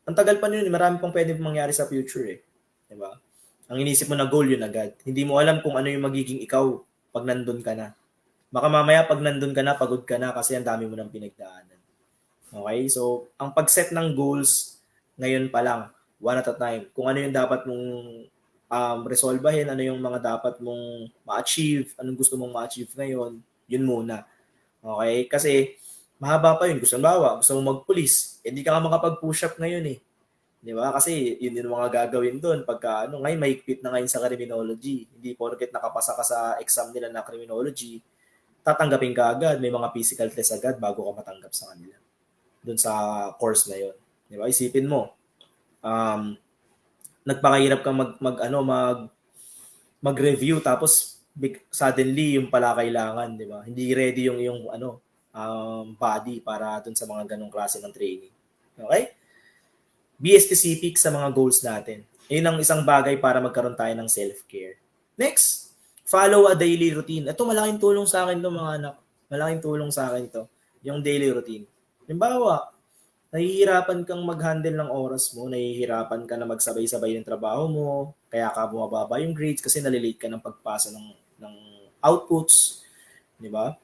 ang tagal pa nun, marami pang pwede mangyari sa future eh. Diba? Ang inisip mo na goal yun agad. Hindi mo alam kung ano yung magiging ikaw pag nandun ka na. Baka mamaya pag nandun ka na, pagod ka na kasi ang dami mo nang pinagdaanan. Okay? So, ang pag-set ng goals, ngayon pa lang, one at a time. Kung ano yung dapat mong resolbahin, ano yung mga dapat mong ma-achieve, anong gusto mong ma-achieve ngayon, yun muna. Okay? Kasi, mahaba pa yun. Gusto mo mag-police. Hindi ka makapag-push up ngayon eh. Di ba? Kasi yun yung mga gagawin doon. Pagka ngayon mahigpit na ngayon sa criminology. Hindi porket nakapasa ka sa exam nila na criminology, tatanggapin ka agad. May mga physical test agad bago ka matanggap sa kanila. Doon sa course na yun. Di ba? Isipin mo. Nagpakahirap kang mag-review tapos suddenly yung pala kailangan, di ba? Hindi ready yung body para dun sa mga ganong klase ng training. Okay? Be specific sa mga goals natin. Yun ang isang bagay para magkaroon tayo ng self-care. Next, follow a daily routine. Ito, malaking tulong sa akin to mga anak. Malaking tulong sa akin to. Yung daily routine. Halimbawa, nahihirapan kang mag-handle ng oras mo, nahihirapan ka na magsabay-sabay ng trabaho mo, kaya ka bumababa yung grades kasi nalilate ka ng pagpasa ng outputs. Di ba?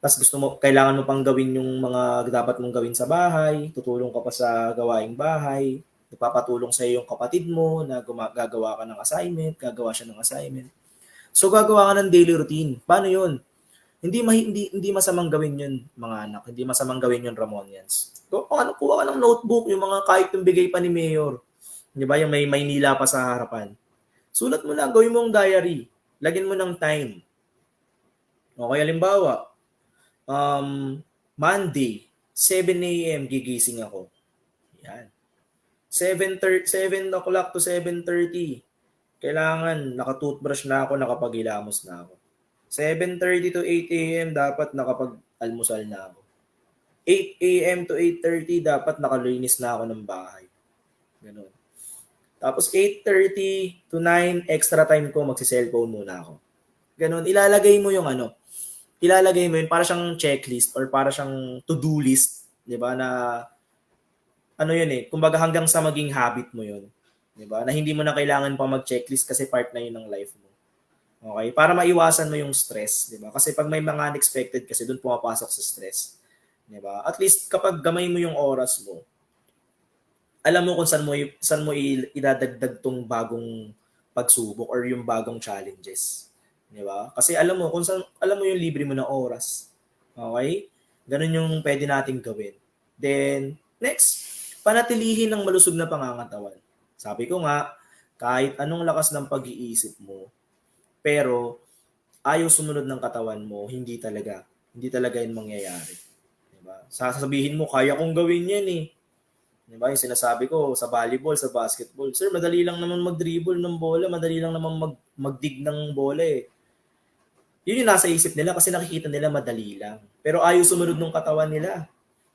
Tapos kailangan mo pang gawin yung mga dapat mong gawin sa bahay, tutulong ka pa sa gawaing bahay, Ipapatulong sa iyo yung kapatid mo na gagawa ka ng assignment, gagawa siya ng assignment. So gagawa ka ng daily routine. Paano 'yun? Hindi masamang gawin 'yun, mga anak. Hindi masamang gawin 'yun, Ramonians. Kuha ka ng notebook, yung mga kahit yung bigay pa ni Mayor. 'Di ba? Yung may Maynila pa sa harapan. Sulat mo lang, gawin mo ang diary. Lagyan mo ng time. Okay, halimbawa, Monday, 7 a.m. gigising ako. Yan. 7 o'clock to 7:30. Kailangan naka-toothbrush na ako, nakapag-hilamos na ako. 7:30 to 8 a.m. dapat nakapag-almusal na ako. 8 a.m. to 8:30 dapat nakalinis na ako ng bahay. Ganun. Tapos 8:30 to 9 extra time ko, magsi-cellphone muna ako. Ganun, ilalagay mo yun para siyang checklist or para siyang to-do list, 'di ba? Na ano yun kumbaga hanggang sa maging habit mo yun, 'di ba? Na hindi mo na kailangan pa mag-checklist kasi part na yun ng life mo. Okay? Para maiwasan mo yung stress, 'di ba? Kasi pag may mga unexpected kasi doon pumapasok sa stress, 'di ba? At least kapag gamay mo yung oras mo, alam mo kung saan mo idadagdag tong bagong pagsubok or yung bagong challenges. 'Di ba? Kasi alam mo yung libre mo na oras. Okay? Ganun yung pwede nating gawin. Then, next, panatilihin ng malusog na pangangatawan. Sabi ko nga, kahit anong lakas ng pag-iisip mo, pero ayaw sumunod ng katawan mo, hindi talaga yun mangyayari. 'Di ba? Sasabihin mo, kaya kong gawin yan eh. 'Di ba? Yung sinasabi ko sa volleyball, sa basketball, sir, madali lang naman mag-dribble ng bola, madali lang naman magdig ng bola eh. Yun yung nasa isip nila kasi nakikita nila madali lang. Pero ayaw sumunod ng katawan nila.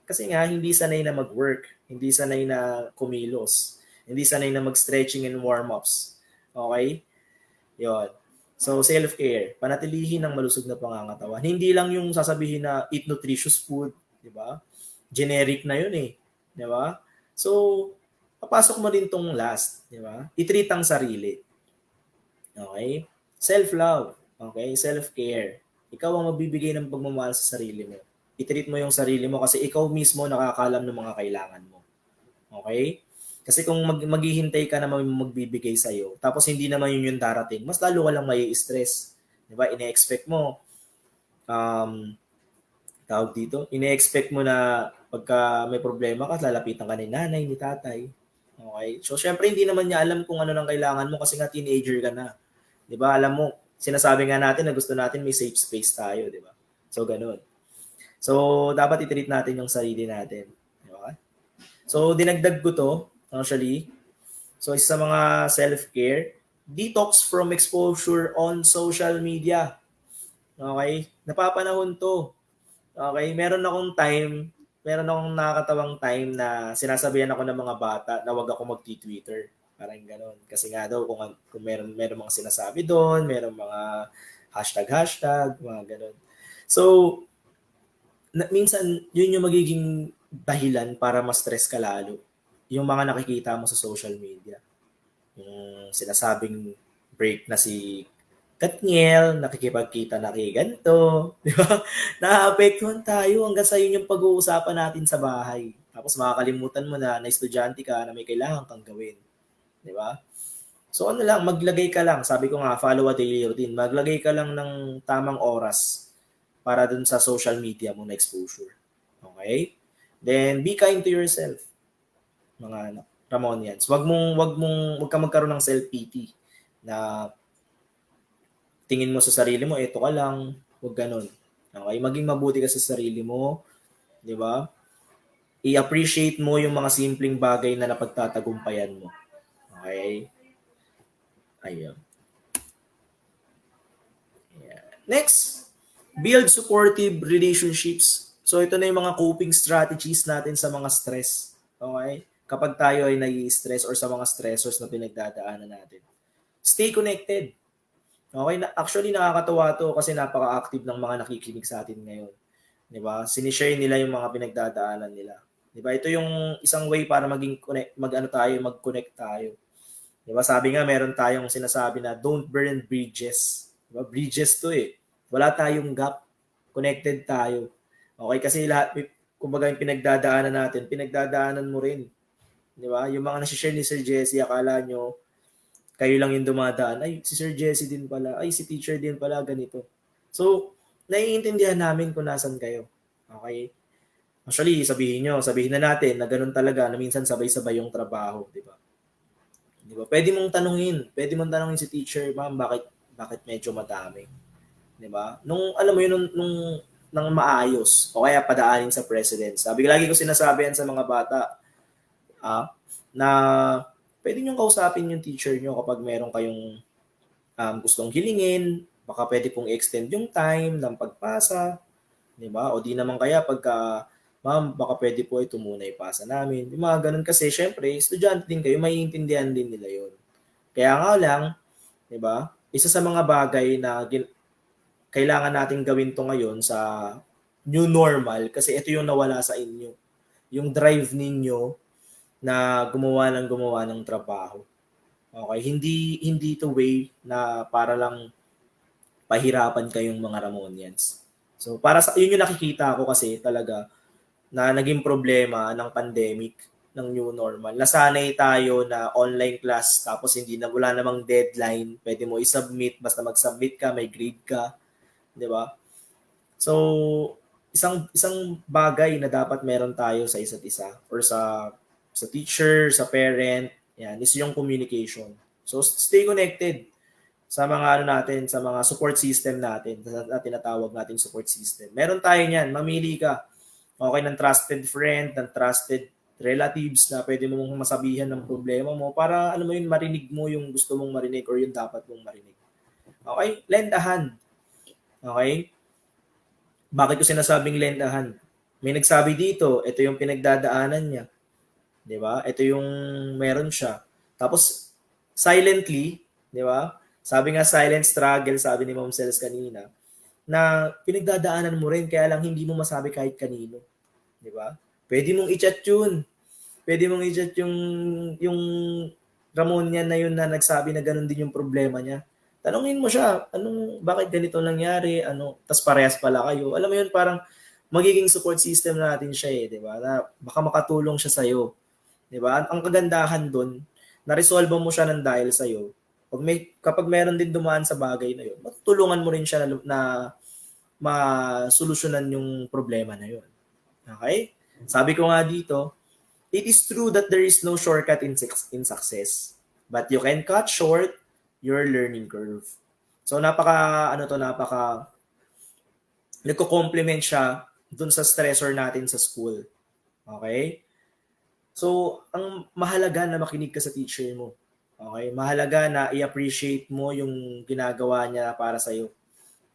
Kasi nga, hindi sanay na mag-work, hindi sanay na kumilos, hindi sanay na mag-stretching and warm-ups. Okay? Yun. So, self-care. Panatilihin ng malusog na pangangatawan. Hindi lang yung sasabihin na eat nutritious food, di ba? Generic na yun eh. Di ba? So, papasok mo din tong last, di ba? I-treat ang sarili. Okay? Self-love. Okay? Self-care. Ikaw ang magbibigay ng pagmamahal sa sarili mo. I-treat mo yung sarili mo kasi ikaw mismo nakakaalam ng mga kailangan mo. Okay? Kasi kung maghihintay ka na magbibigay sa'yo, tapos hindi naman yun yung darating, mas lalo ka lang may stress. Di ba? Ine-expect mo, ine-expect mo na pagka may problema ka, lalapitan ka ni nanay, ni tatay. Okay? So, syempre, hindi naman niya alam kung ano nang kailangan mo kasi nga teenager ka na. Di ba? Alam mo, sinasabi nga natin na gusto natin may safe space tayo, di ba? So, ganun. So, dapat i-treat natin yung sarili natin. Di ba? So, dinagdag ko to, actually. So, isa sa mga self-care, detox from exposure on social media. Okay? Napapanahon to. Okay? Meron akong nakakatawang time na sinasabihan ako ng mga bata na wag ako mag-Twitter. Parang gano'n. Kasi nga daw, kung meron mga sinasabi doon, meron mga hashtag, mga gano'n. So, minsan, yun yung magiging dahilan para ma-stress ka lalo. Yung mga nakikita mo sa social media. Yung sinasabing break na si Katniel, nakikipagkita na kay ganito. Di ba? Naaapektuhan tayo hanggang sa yun yung pag-uusapan natin sa bahay. Tapos makakalimutan mo na estudyante ka na may kailangan kang gawin. Di ba? So ano lang, maglagay ka lang. Sabi ko nga, follow a daily routine. Maglagay ka lang ng tamang oras para dun sa social media mo na exposure. Okay? Then, be kind to yourself. Mga Ramonians. Wag ka magkaroon ng self-pity na tingin mo sa sarili mo, eto ka lang, wag ganun. Okay? Maging mabuti ka sa sarili mo, di ba? I-appreciate mo yung mga simpleng bagay na napagtatagumpayan mo. Okay? Ayun. Yeah. Next, build supportive relationships. So ito na yung mga coping strategies natin sa mga stress. Okay? Kapag tayo ay nai-stress or sa mga stressors na pinagdadaanan natin. Stay connected. Okay? Actually, nakakatawa to kasi napaka-active ng mga nakikinig sa atin ngayon. Di ba? Sinishare nila yung mga pinagdadaanan nila. Di ba? Ito yung isang way para mag-connect tayo. Di ba? Sabi nga, meron tayong sinasabi na don't burn bridges. Di ba? Bridges to eh. Wala tayong gap. Connected tayo. Okay? Kasi lahat, kumbaga yung pinagdadaanan natin, pinagdadaanan mo rin. Di ba? Yung mga nasi-share ni Sir Jesse, akala nyo, kayo lang yung dumadaan. Ay, si Sir Jesse din pala. Ay, si teacher din pala, ganito. So, naiintindihan namin kung nasan kayo. Okay? Actually, sabihin na natin na ganun talaga na minsan sabay-sabay yung trabaho, di ba? Di ba? Pwede mong tanungin si teacher, ma'am, bakit medyo madami? Di ba? Nung alam mo yun nang maayos o kaya padaanin sa president. Sabi lagi ko sinasabi yan sa mga bata na pwede nyo kausapin yung teacher nyo kapag meron kayong gustong hilingin, baka pwede pong extend yung time ng pagpasa, di ba? O di naman kaya pagka ma'am, baka pwede po ito muna ipasa namin. Yung mga ganun kasi, syempre, estudyante din kayo, maiintindihan din nila yon. Kaya nga lang, di ba? Isa sa mga bagay na kailangan natin gawin to ngayon sa new normal kasi ito yung nawala sa inyo. Yung drive ninyo na gumawa ng trabaho. Okay, hindi to way na para lang pahirapan kayong mga Ramonians. So para sa yun yung nakikita ko kasi talaga na naging problema ng pandemic, ng new normal. Nasanay tayo na online class tapos wala namang deadline, pwede mo i-submit, basta mag-submit ka, may grade ka, 'di ba? So isang bagay na dapat meron tayo sa isa't isa or sa teacher, sa parent, yan, is yung communication. So stay connected sa mga sa mga support system natin, na tinatawag nating support system. Meron tayo niyan, mamili ka. Okay, ng trusted friend, ng trusted relatives na pwede mong masabihan ng problema mo para marinig mo yung gusto mong marinig or yung dapat mong marinig. Okay? Lend a hand. Okay? Bakit ko sinasabing lend a hand? May nagsabi dito, ito yung pinagdadaanan niya. 'Di ba? Ito yung meron siya. Tapos silently, 'di ba? Sabi nga silent struggle, sabi ni Ma'am Cels kanina, na pinagdadaanan mo rin kaya lang hindi mo masabi kahit kanino. 'Di ba? Pwede mong i-chat 'yun. Pwede mong i-chat yung Ramonian na yun na nagsabi na ganun din yung problema niya. Tanungin mo siya, bakit ganito nangyari? Tas parehas pala kayo. Alam mo yun, parang magiging support system natin siya 'di ba? Na baka makatulong siya sa iyo. 'Di ba? Ang kagandahan doon, na-resolve mo siya ng dahil sa iyo. Kapag meron din dumaan sa bagay na 'yon, matutulungan mo rin siya na masolusyonan yung problema na 'yon. Okay? Sabi ko nga dito, it is true that there is no shortcut in success, but you can cut short your learning curve. So nagko-complement siya dun sa stressor natin sa school. Okay? So, ang mahalaga na makinig ka sa teacher mo. Okay? Mahalaga na i-appreciate mo yung ginagawa niya para sa'yo.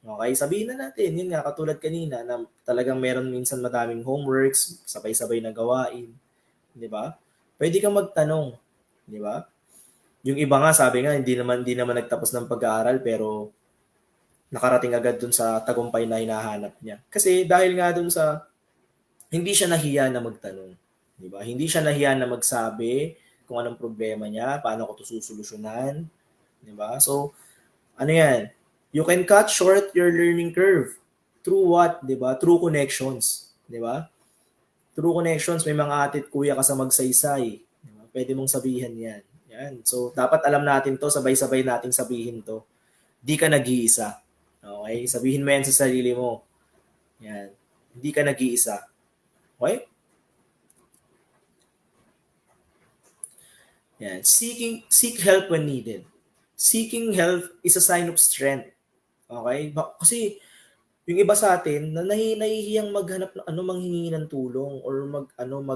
Okay? Sabihin na natin, yun nga, katulad kanina, na talagang meron minsan madaming homeworks, sabay-sabay na gawain. Di ba? Pwede kang magtanong. Di ba? Yung iba nga, sabi nga, hindi naman nagtapos ng pag-aaral, pero nakarating agad dun sa tagumpay na hinahanap niya. Kasi dahil nga dun sa, hindi siya nahiya na magtanong. Di ba? Hindi siya nahiya na magsabi kung anong problema niya, paano ko ito susolusyonan. Di ba? So, yan? You can cut short your learning curve. Through what? Di ba? Through connections. Di ba? Through connections, may mga atit kuya ka sa magsaysay. Di ba? Pwede mong sabihin yan. Yan. So, dapat alam natin to, sabay-sabay nating sabihin to. Di ka nag-iisa. Okay? Sabihin mo yan sa sarili mo. Yan. Hindi ka nag-iisa. Okay? Yan. Seek help when needed. Seeking help is a sign of strength. Okay? Kasi yung iba sa atin na nahihiyang maghanap ng manghingi ng tulong or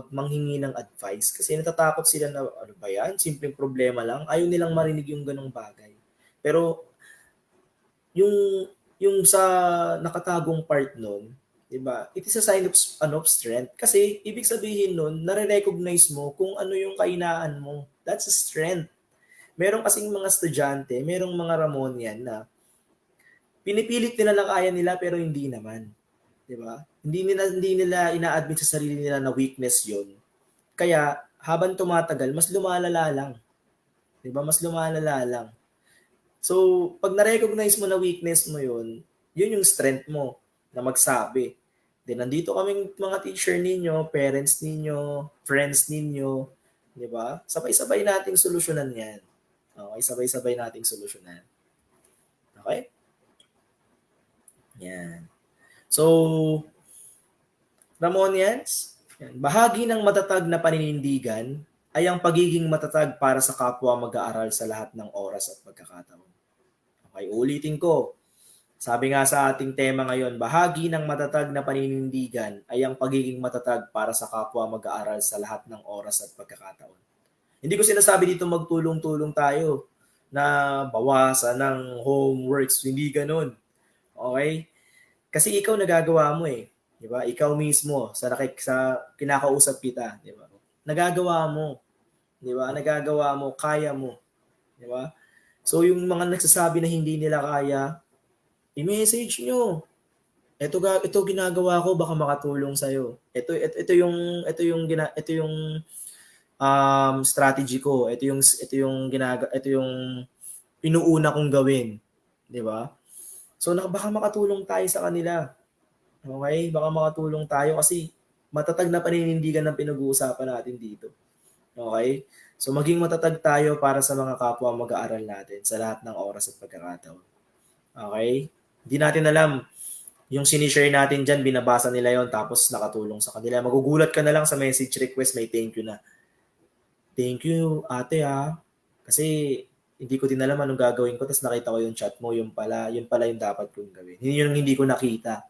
manghingi ng advice kasi natatakot sila na ano ba yan? Simpleng problema lang. Ayaw nilang marinig yung ganong bagay. Pero yung sa nakatagong part nun, 'di ba? It is a sign of strength kasi ibig sabihin nun, nare-recognize mo kung ano yung kainaan mo. That's a strength. Meron kasing mga estudyante, merong mga Ramonian na pinipilit nila na kaya nila pero hindi naman. 'Di ba? Hindi nila ina-admit sa sarili nila na weakness 'yon. Kaya habang tumatagal, mas lumalala lang. 'Di ba? Mas lumalala lang. So, pag na-recognize mo na weakness mo 'yon, 'yun yung strength mo na magsabi. Then nandito kaming mga teacher ninyo, parents ninyo, friends ninyo, Di ba? Sabay-sabay nating solusyonan yan. Okay, sabay-sabay nating solusyonan. Okay? Yan. So, Ramonians, yan, bahagi ng matatag na paninindigan ay ang pagiging matatag para sa kapwa mag-aaral sa lahat ng oras at pagkakataon. Okay, ulitin ko. Sabi nga sa ating tema ngayon, bahagi ng matatag na paninindigan ay ang pagiging matatag para sa kapwa mag-aaral sa lahat ng oras at pagkakataon. Hindi ko sinasabi dito magtulong-tulong tayo na bawasan ng homeworks, hindi ganun. Okay? Kasi ikaw nagagawa mo eh. Di ba? Ikaw mismo sa kinakausap kita, di ba? Nagagawa mo. Di ba? Nagagawa mo, kaya mo. Di ba? So yung mga nagsasabi na hindi nila kaya, i-message nyo. Ito ginagawa ko, baka makatulong sa iyo. Ito yung strategy ko. Ito yung inuuna kong gawin, 'di ba? So baka makatulong tayo sa kanila. Okay? Baka makatulong tayo kasi matatag na paninindigan ng pinag-uusapan natin dito. Okay? So maging matatag tayo para sa mga kapwa mag-aaral natin sa lahat ng oras at pagkakataon. Okay? Hindi natin alam, yung sinishare natin dyan, binabasa nila yon tapos nakatulong sa kanila. Magugulat ka na lang sa message request, may thank you na. Thank you, ate Kasi hindi ko din alam anong gagawin ko, tapos nakita ko yung chat mo, yun pala yung dapat kong gawin. Yun yung hindi ko nakita.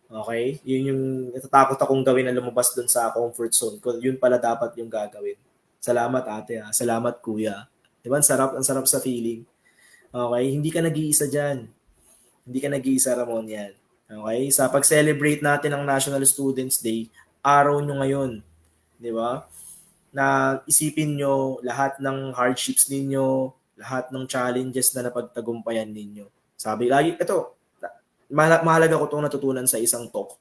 Okay? Yun yung natatakot akong gawin na lumabas dun sa comfort zone ko. Yun pala dapat yung gagawin. Salamat ate Salamat kuya. Diba? Ang sarap sa feeling. Okay? Hindi ka nag-iisa dyan. Hindi ka nag-iisa, Ramon, yan. Okay? Sa pag-celebrate natin ang National Students Day, araw nyo ngayon. Di ba? Na isipin nyo lahat ng hardships ninyo, lahat ng challenges na napagtagumpayan ninyo. Sabi lagi, ito, mahalaga ko itong natutunan sa isang talk.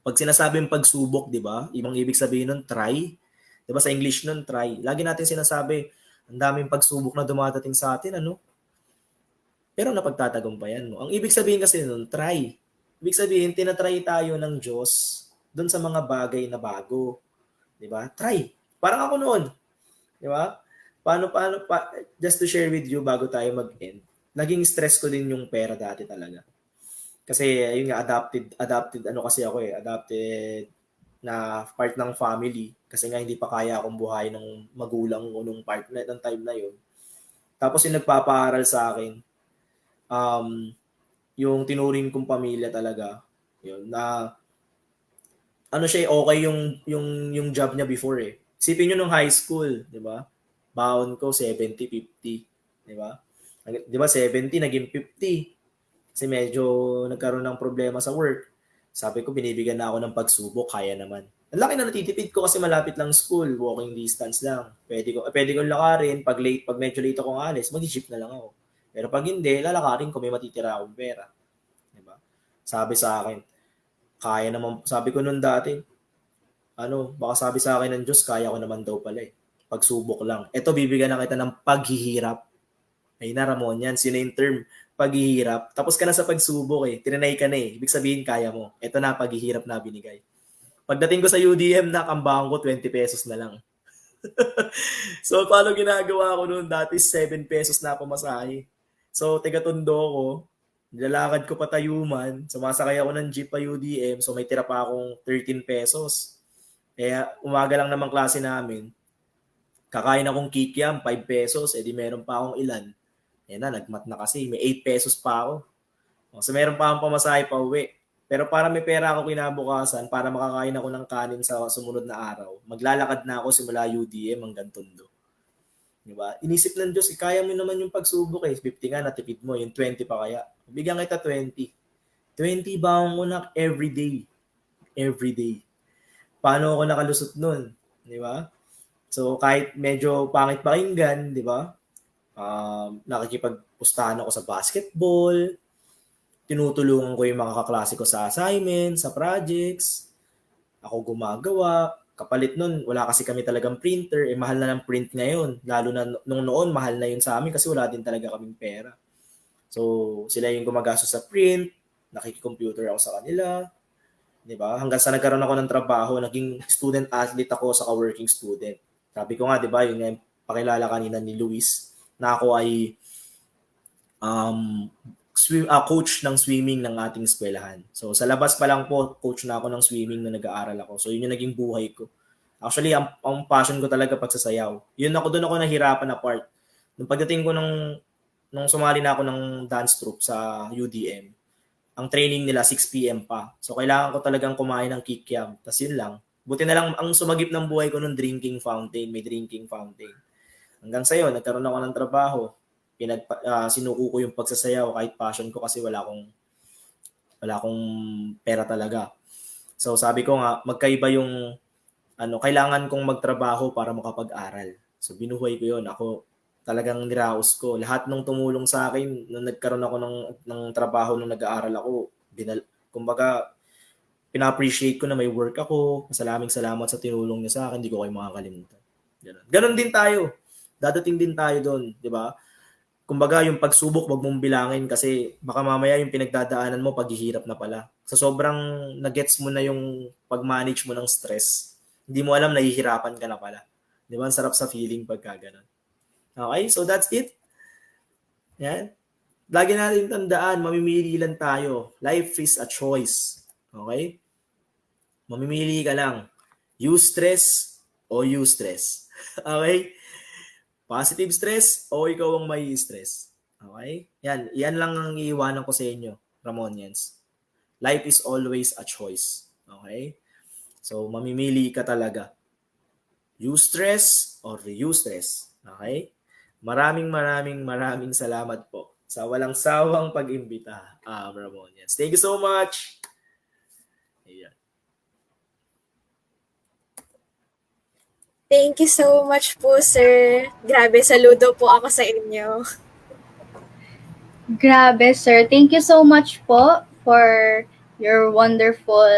Pag sinasabing pagsubok, di ba? Ibang ibig sabihin nun, try. Di ba? Sa English nun, try. Lagi natin sinasabi, ang daming pagsubok na dumadating sa atin, ano? Pero napagtatagumpayan mo. Ang ibig sabihin kasi nun, try. Ibig sabihin, tinatry tayo ng Diyos doon sa mga bagay na bago. Di ba? Try. Parang ako noon. Di ba? Just to share with you bago tayo mag-end, naging stress ko din yung pera dati talaga. Kasi, ayun nga, adopted na part ng family. Kasi nga, hindi pa kaya akong buhay ng magulang ko nung part na, ng time na yun. Tapos yung nagpapaaral sa akin, yung tinuring kong pamilya talaga, yun, na ano siya, okay yung job niya before eh. Isipin nyo nung high school, di ba? Baon ko 70, 50, di ba? Di ba 70 naging 50. Kasi medyo nagkaroon ng problema sa work. Sabi ko, binibigyan na ako ng pagsubok, kaya naman. Ang laki na natitipid ko kasi malapit lang school, walking distance lang. Pwede kong lakarin, pag medyo late akong alis, mag-jeep na lang ako. Pero pag hindi, lalakarin ko, may matitira akong pera. Diba? Sabi sa akin, kaya naman, sabi ko nun dati, baka sabi sa akin ng Diyos, kaya ko naman daw pala eh. Pagsubok lang. Ito, bibigyan na kita ng paghihirap. Ay na, Ramon, yan. Sino yung term? Paghihirap. Tapos ka na sa pagsubok eh. Tinanay ka na eh. Ibig sabihin, kaya mo. Ito na, paghihirap na binigay. Pagdating ko sa UDM, nakambahan ko 20 pesos na lang. So, paano ginagawa ko noon? Dati 7 pesos na pamasahe. So, taga-Tondo ko, nilalakad ko pa Tayuman, sumasakay ako ng jeep pa UDM, so may tira pa akong 13 pesos. Kaya umaga lang naman klase namin, kakain akong kikiam, 5 pesos, edi meron pa akong ilan. Nagmat na kasi, may 8 pesos pa ako. So meron pa akong pamasahe pa uwi. Pero para may pera ako kinabukasan, para makakain ako ng kanin sa sumunod na araw, maglalakad na ako simula UDM hanggang Tondo. Diba? Inisip ng Diyos, kaya mo naman yung pagsubok eh. 50 nga, natipid mo. Yung 20 pa kaya. Bigyan kita 20. 20 baon ko na every day. Every day. Paano ako nakalusot nun? Diba? So, kahit medyo pangit pakinggan, diba? Nakikipagpustahan ako sa basketball. Tinutulungan ko yung mga kaklase ko sa assignment, sa projects. Ako gumagawa. Kapalit nun, wala kasi kami talagang printer, mahal na ng print ngayon. Lalo na nung noon, mahal na yun sa amin kasi wala din talaga kaming pera. So, sila yung gumagastos sa print, nakikicomputer ako sa kanila, di ba? Hanggang sa nagkaroon ako ng trabaho, naging student athlete ako sa working student. Sabi ko nga, di ba, yun nga yung pakilala kanina ni Luis, na ako ay coach ng swimming ng ating eskwelahan. So sa labas pa lang po, coach na ako ng swimming na nag-aaral ako. So yun yung naging buhay ko. Actually, ang passion ko talaga pagsasayaw. Doon ako nahirapan na part. Nung pagdating ko nung sumali na ako ng dance troupe sa UDM, ang training nila 6 p.m. pa. So kailangan ko talagang kumain ng kikiam. Tapos yun lang. Buti na lang ang sumagip ng buhay ko nung drinking fountain. May drinking fountain. Hanggang sa'yo, nagkaroon ako ng trabaho. Sinuko ko yung pagsasayaw kahit passion ko kasi wala akong pera talaga. So sabi ko nga, magkaiba yung kailangan kong magtrabaho para makapag-aral. So binuhay ko yun. Ako talagang niraos ko. Lahat nung tumulong sa akin nung nagkaroon ako ng trabaho nung nag-aaral ako, kumbaga pina-appreciate ko na may work ako. Salamat sa tinulong niyo sa akin. Hindi ko kayo makakalimutan. Ganon din tayo. Dadating din tayo doon, di ba? Kumbaga, yung pagsubok, wag mong bilangin kasi baka mamaya yung pinagdadaanan mo, paghihirap na pala. Sa sobrang nagets mo na yung pag-manage mo ng stress, hindi mo alam, nahihirapan ka na pala. Di ba? Ang sarap sa feeling pagka ganun. Okay, so that's it. Yan. Lagi natin tandaan, mamimili lang tayo. Life is a choice. Okay? Mamimili ka lang. Use stress o use stress. Okay? Positive stress o ikaw ang may stress. Okay? Yan lang ang iiwanan ko sa inyo, Ramonians. Life is always a choice. Okay? So, mamimili ka talaga. Use stress or reuse stress. Okay? Maraming salamat po sa walang sawang pag-imbita, Ramonians. Thank you so much. Ayan. Thank you so much po, sir. Grabe, saludo po ako sa inyo. Grabe, sir. Thank you so much po for your wonderful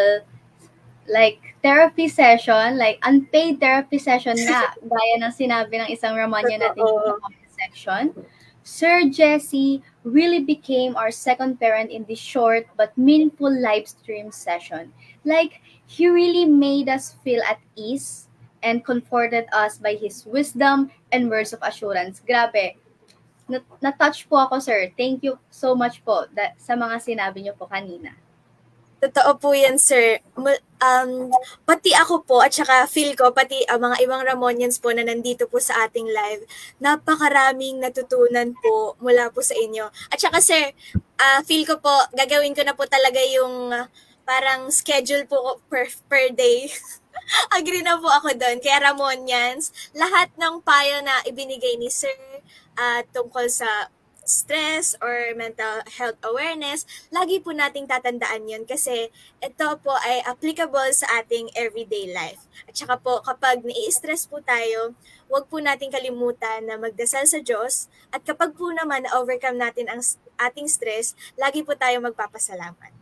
therapy session, unpaid therapy session nga, gaya ng sinabi ng isang Ramonian natin sa comment section. Sir Jesse really became our second parent in this short but meaningful live stream session. He really made us feel at ease and comforted us by his wisdom and words of assurance. Grabe. Na-touch po ako, sir. Thank you so much po sa mga sinabi niyo po kanina. Totoo po yan, sir. Pati ako po, at saka feel ko, pati mga ibang Ramonians po na nandito po sa ating live, napakaraming natutunan po mula po sa inyo. At saka, sir, feel ko po, gagawin ko na po talaga yung parang schedule po per day. Agree na po ako doon. Kaya Ramonians, lahat ng payo na ibinigay ni sir tungkol sa stress or mental health awareness, lagi po nating tatandaan yun kasi ito po ay applicable sa ating everyday life. At saka po, kapag nai-stress po tayo, huwag po nating kalimutan na magdasal sa Diyos at kapag po naman na-overcome natin ang ating stress, lagi po tayo magpapasalamat.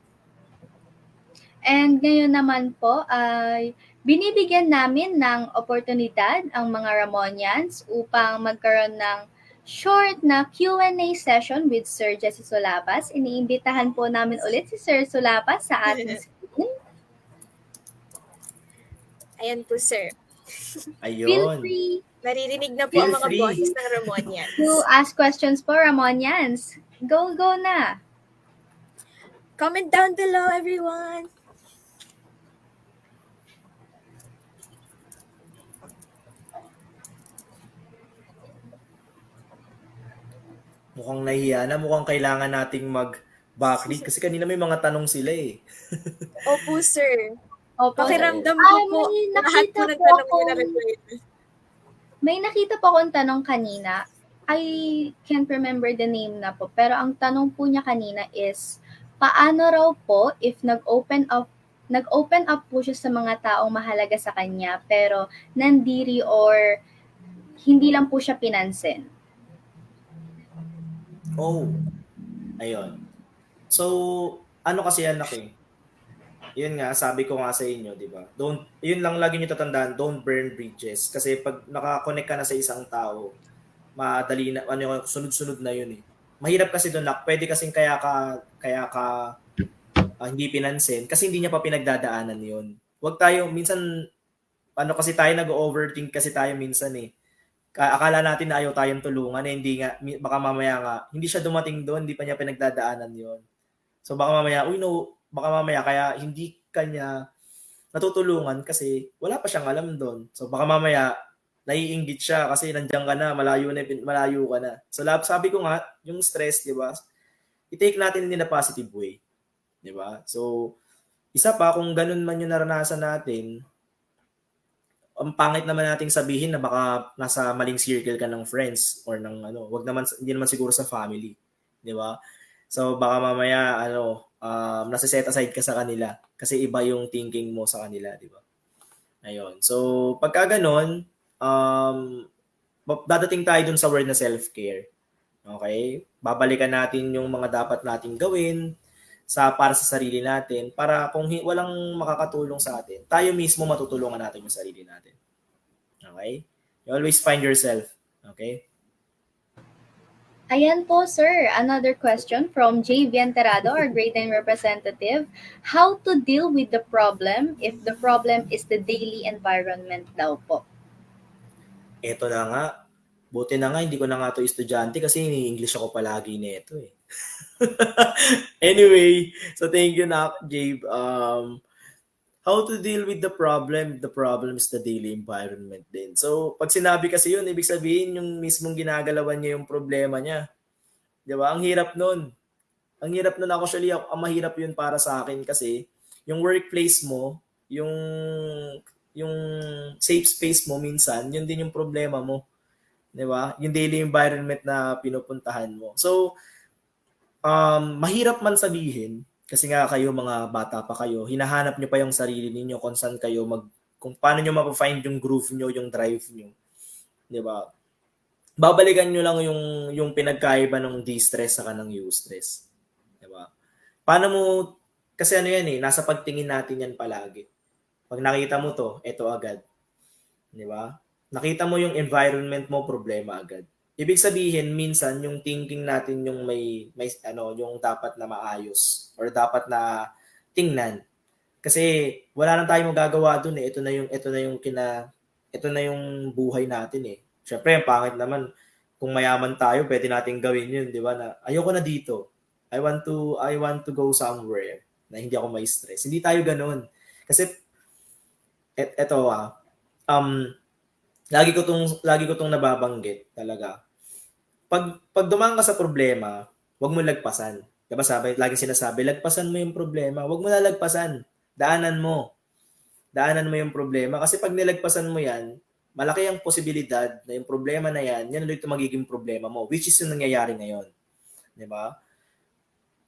And ngayon naman po ay binibigyan namin ng oportunidad ang mga Ramonians upang magkaroon ng short na Q&A session with Sir Jesse Sulapas. Iniimbitahan po namin ulit si Sir Sulapas sa ating screen. Ayan po, sir. Ayun. Feel free Naririnig na po ang mga boses ng Ramonians. to ask questions po, Ramonians. Go na! Comment down below, everyone. Mukhang nahiya na, mukhang kailangan nating mag-backlead kasi kanina may mga tanong sila eh. Opo, sir. Opo. Pakiramdam ko po, may lahat po nakita ng po tanong akong- niyo na-reply. May nakita po akong tanong kanina. I can't remember the name na po. Pero ang tanong po niya kanina is, paano raw po if nag-open up po siya sa mga taong mahalaga sa kanya pero nandiri or hindi lang po siya pinansin? Oh, ayun. So, ano kasi yan, yun nga, sabi ko nga sa inyo, di ba? Yun lang lagi nyo tatandaan, don't burn bridges. Kasi pag nakakonect ka na sa isang tao, madali na, sunod-sunod na yun eh. Mahirap kasi doon, pwede kasing kaya ka hindi pinansin, kasi hindi niya pa pinagdadaanan yun. Huwag tayo, minsan, ano kasi tayo, nag-overthink kasi tayo minsan eh. Akala natin na ayaw tayong tulungan eh, hindi nga, baka mamaya nga, hindi siya dumating doon, hindi pa niya pinagdadaanan yon. So baka mamaya, baka mamaya kaya hindi kanya natutulungan kasi wala pa siyang alam doon. So baka mamaya, naiinggit siya kasi nandiyan ka na, malayo ka na. So sabi ko nga, yung stress, di ba? I-take natin in a positive way. Di ba? So, isa pa, kung ganun man yung naranasan natin, ang pangit naman nating sabihin na baka nasa maling circle ka ng friends or ng ano, wag naman, hindi naman siguro sa family, di ba? So baka mamaya nasa set aside ka sa kanila kasi iba yung thinking mo sa kanila, di ba? Ayun. So pagka ganon, dadating tayo dun sa word na self-care. Okay? Babalikan natin yung mga dapat nating gawin para sa sarili natin para kung walang makakatulong sa atin, tayo mismo matutulungan natin yung sarili natin. Okay? You always find yourself. Okay? Ayan po, sir. Another question from J. Vienterado, our grade 9 representative. How to deal with the problem if the problem is the daily environment daw po? Eto na nga. Buti na nga, hindi ko na nga to estudyante kasi ini-English ako palagi nito eh. Anyway, so thank you na, Gabe. How to deal with the problem? The problem is the daily environment din. So, pag sinabi kasi yun, ibig sabihin yung mismong ginagalawan niya yung problema niya. Di ba? Ang hirap nun. Ang hirap nun actually, ang mahirap yun para sa akin kasi yung workplace mo, yung safe space mo minsan, yun din yung problema mo. Di ba? Yung daily environment na pinupuntahan mo. So, mahirap man sabihin, kasi nga kayo mga bata pa kayo, hinahanap nyo pa yung sarili ninyo kung saan kayo kung paano nyo mapafind yung groove nyo, yung drive nyo. Di ba? Babalikan nyo lang yung pinagkaiba ng de-stress saka ng eustress. Di ba? Paano mo, kasi ano yan eh, nasa pagtingin natin yan palagi. Pag nakita mo to, eto agad. Di ba? Nakita mo yung environment mo, problema agad. Ibig sabihin, minsan yung thinking natin yung may yung dapat na maayos or dapat na tingnan. Kasi wala nang tayong magagawa doon eh. Ito na yung buhay natin eh. Syempre, ang pangit naman kung mayaman tayo, pwede nating gawin 'yun, 'di ba? Na ayoko na dito. I want to go somewhere na hindi ako may stress. Hindi tayo ganoon. Kasi lagi ko tong nababanggit talaga. Pag dumaan ka sa problema, huwag mo lagpasan. Diba laging sinasabi, lagpasan mo yung problema. Huwag mo lalagpasan. Daanan mo. Daanan mo yung problema. Kasi pag nilagpasan mo yan, malaki ang posibilidad na yung problema na yan ulit yung magiging problema mo, which is yung nangyayari ngayon. Diba?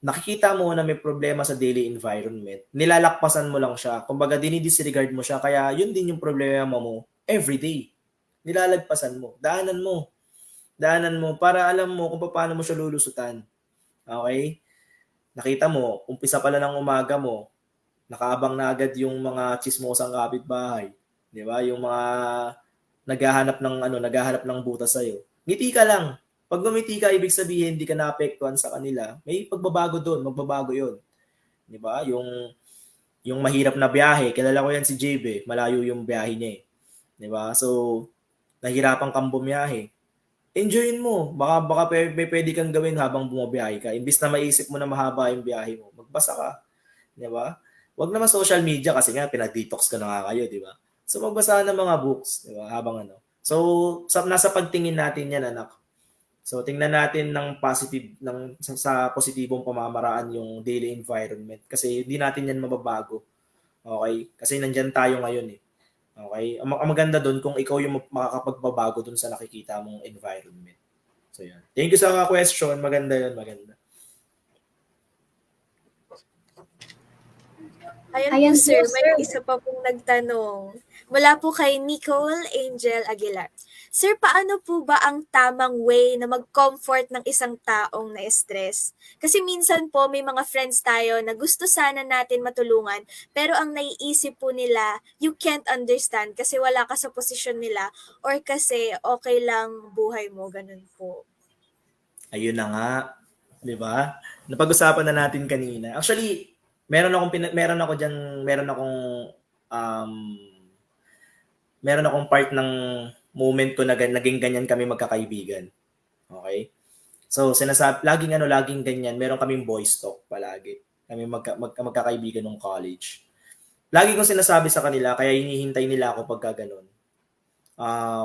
Nakikita mo na may problema sa daily environment. Nilalakpasan mo lang siya. Kumbaga, dinidisregard mo siya. Kaya yun din yung problema mo everyday. Nilalagpasan mo. Daanan mo para alam mo kung paano mo siya lulusutan. Okay? Nakita mo, umpisa pala ng umaga mo, nakaabang na agad yung mga chismosang kapitbahay. Di ba? Yung mga naghahanap ng butas sa'yo. Ngiti ka lang. Pag ngumiti ka, ibig sabihin, hindi ka naapektuhan sa kanila. May pagbabago doon, magbabago yun. Di ba? Yung mahirap na biyahe, kilala ko yan si Jabe, malayo yung biyahe niya eh. Di ba? So, nahirapan kang bumiyahe. Enjoyin mo. Baka pwede kang gawin habang bumabiyahe ka. Imbis na maisip mo na mahaba yung biyahe mo, magbasa ka. Di ba? Huwag naman social media kasi nga pinag-detox ka na nga kayo, di ba? So magbasa ng mga books, di ba? Habang ano. So nasa pagtingin natin yan, anak. So tingnan natin sa positibong pamamaraan yung daily environment kasi hindi natin yan mababago. Okay? Kasi nandyan tayo ngayon eh. Okay? Ang maganda doon kung ikaw yung makakapagbabago doon sa nakikita mong environment. So yan. Thank you sa question. Maganda yun, maganda. Ayan po, sir. May isa pa pong nagtanong. Mula po kay Nicole Angel Aguilar. Sir, paano po ba ang tamang way na mag-comfort ng isang taong na-stress? Kasi minsan po may mga friends tayo na gusto sana natin matulungan, pero ang naiisip po nila, you can't understand kasi wala ka sa posisyon nila or kasi okay lang buhay mo, ganun po. Ayun na nga. 'Di ba? Napag-usapan na natin kanina. Actually, meron akong meron akong part ng moment ko na naging ganyan kami magkakaibigan. Okay? So, laging ganyan, meron kaming boys talk palagi. Kami magkakaibigan nung college. Lagi kong sinasabi sa kanila, kaya hinihintay nila ako pagka ganun.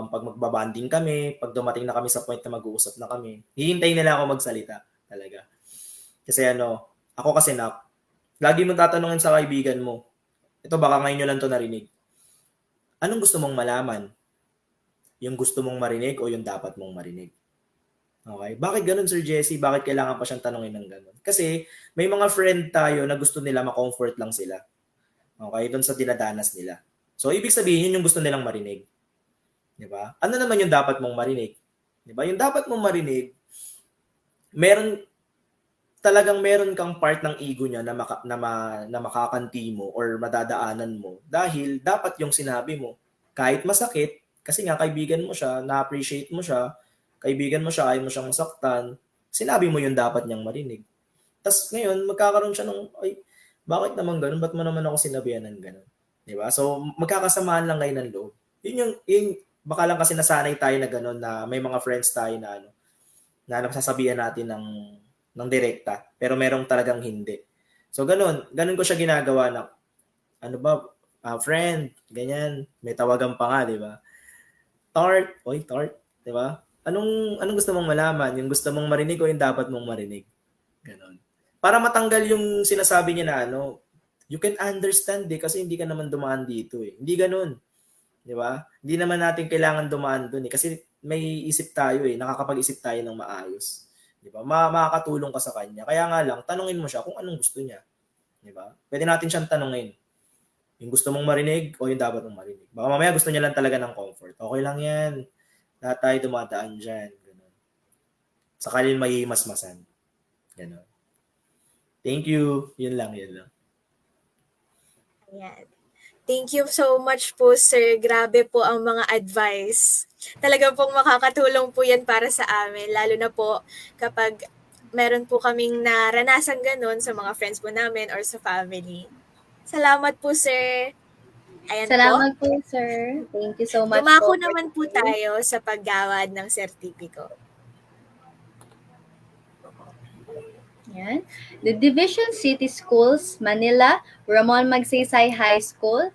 Pag magbabanding kami, pag dumating na kami sa point na mag-uusap na kami, hihintay nila ako magsalita talaga. Kasi ako kasi lagi mong tatanungin sa kaibigan mo, ito baka ngayon nyo lang to narinig. Anong gusto mong malaman? Yung gusto mong marinig o yung dapat mong marinig? Okay? Bakit ganun, Sir Jesse? Bakit kailangan pa siyang tanungin ng ganun? Kasi may mga friend tayo na gusto nila ma-comfort lang sila. Okay? Doon sa dinadanas nila. So, ibig sabihin, yun yung gusto nilang marinig. Di ba? Ano naman yung dapat mong marinig? Di ba? Yung dapat mong marinig, talagang meron kang part ng ego niya na makakanti mo or madadaanan mo dahil dapat yung sinabi mo. Kahit masakit, kasi nga kaibigan mo siya, na-appreciate mo siya, kaibigan mo siya, ayaw mo siyang masaktan, sinabi mo yung dapat niyang marinig. Tapos ngayon, magkakaroon siya ng, ay, bakit naman ganun? Ba't mo naman ako sinabihan ng ganun? Diba? So, magkakasamaan lang kayo ng loob. Yun, baka lang kasi nasanay tayo na ganun na may mga friends tayo na na nasasabihan natin ng direkta, pero merong talagang hindi. So, ganun ko siya ginagawa na, friend, ganyan, may tawagan pa nga, di ba? Tart, di ba? Anong gusto mong malaman? Yung gusto mong marinig o yung dapat mong marinig? Ganon. Para matanggal yung sinasabi niya na you can understand kasi hindi ka naman dumaan dito eh. Hindi ganon. Di ba? Hindi naman natin kailangan dumaan doon eh. Kasi may isip tayo eh. Nakakapag-isip tayo ng maayos. Di ba? Makakatulong ka sa kanya. Kaya nga lang, tanungin mo siya kung anong gusto niya. Di ba? Pwede natin siyang tanungin. Yung gusto mong marinig o yung dapat mong marinig. Baka mamaya gusto niya lang talaga ng comfort. Okay lang yan. Lahat tayo dumadaan dyan. Ganun. Saka rin may masmasan. Ganun. Thank you. Yun lang. Ayan. Thank you so much po, sir. Grabe po ang mga advice. Talagang pong makakatulong po yan para sa amin. Lalo na po kapag meron po kaming naranasan ganun sa mga friends po namin or sa family. Salamat po, sir. Ayan Salamat po, sir. Thank you so much Dumako po. naman po tayo sa paggawad ng sertipiko. Yan. The Division City Schools, Manila, Ramon Magsaysay High School,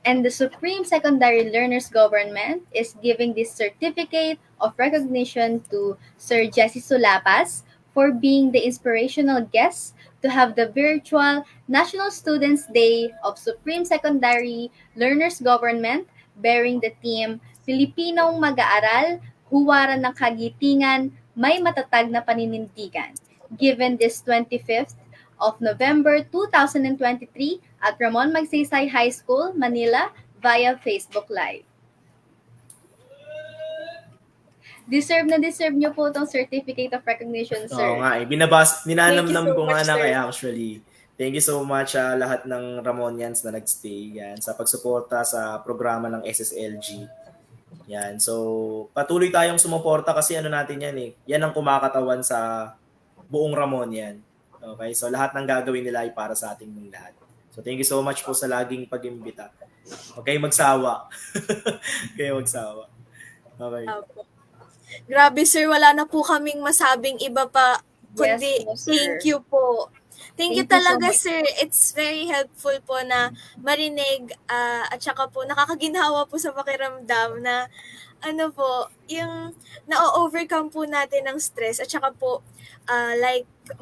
and the Supreme Secondary Learners Government is giving this certificate of recognition to Sir Jesse Sulapas for being the inspirational guest to have the virtual National Students Day of Supreme Secondary Learners Government bearing the theme Pilipinong Mag-aaral, Huwaran ng Kagitingan, May Matatag na Paninindigan, given this 25th of November 2023 at Ramon Magsaysay High School, Manila via Facebook Live. Deserve nyo po itong Certificate of Recognition, sir. Oo nga eh. Ninanamnam Thank you so ko nga much, na sir. kaya actually. Thank you so much lahat ng Ramonians na nagstay yan sa pagsuporta sa programa ng SSLG. Yan. So, patuloy tayong sumuporta kasi natin yan eh. Yan ang kumakatawan sa buong Ramonian. Okay? So, lahat ng gagawin nila ay para sa ating lahat. So, thank you so much po sa laging pag-imbita. Huwag kayong magsawa. Huwag kayong magsawa. Okay. Opo. Grabe, sir. Wala na po kaming masabing iba pa. Kundi, Yes po, sir. thank you po. Thank you Thank you so talaga, much. sir. It's very helpful po na marinig at saka po nakakaginhawa po sa pakiramdam na yung na-overcome po natin ng stress at saka po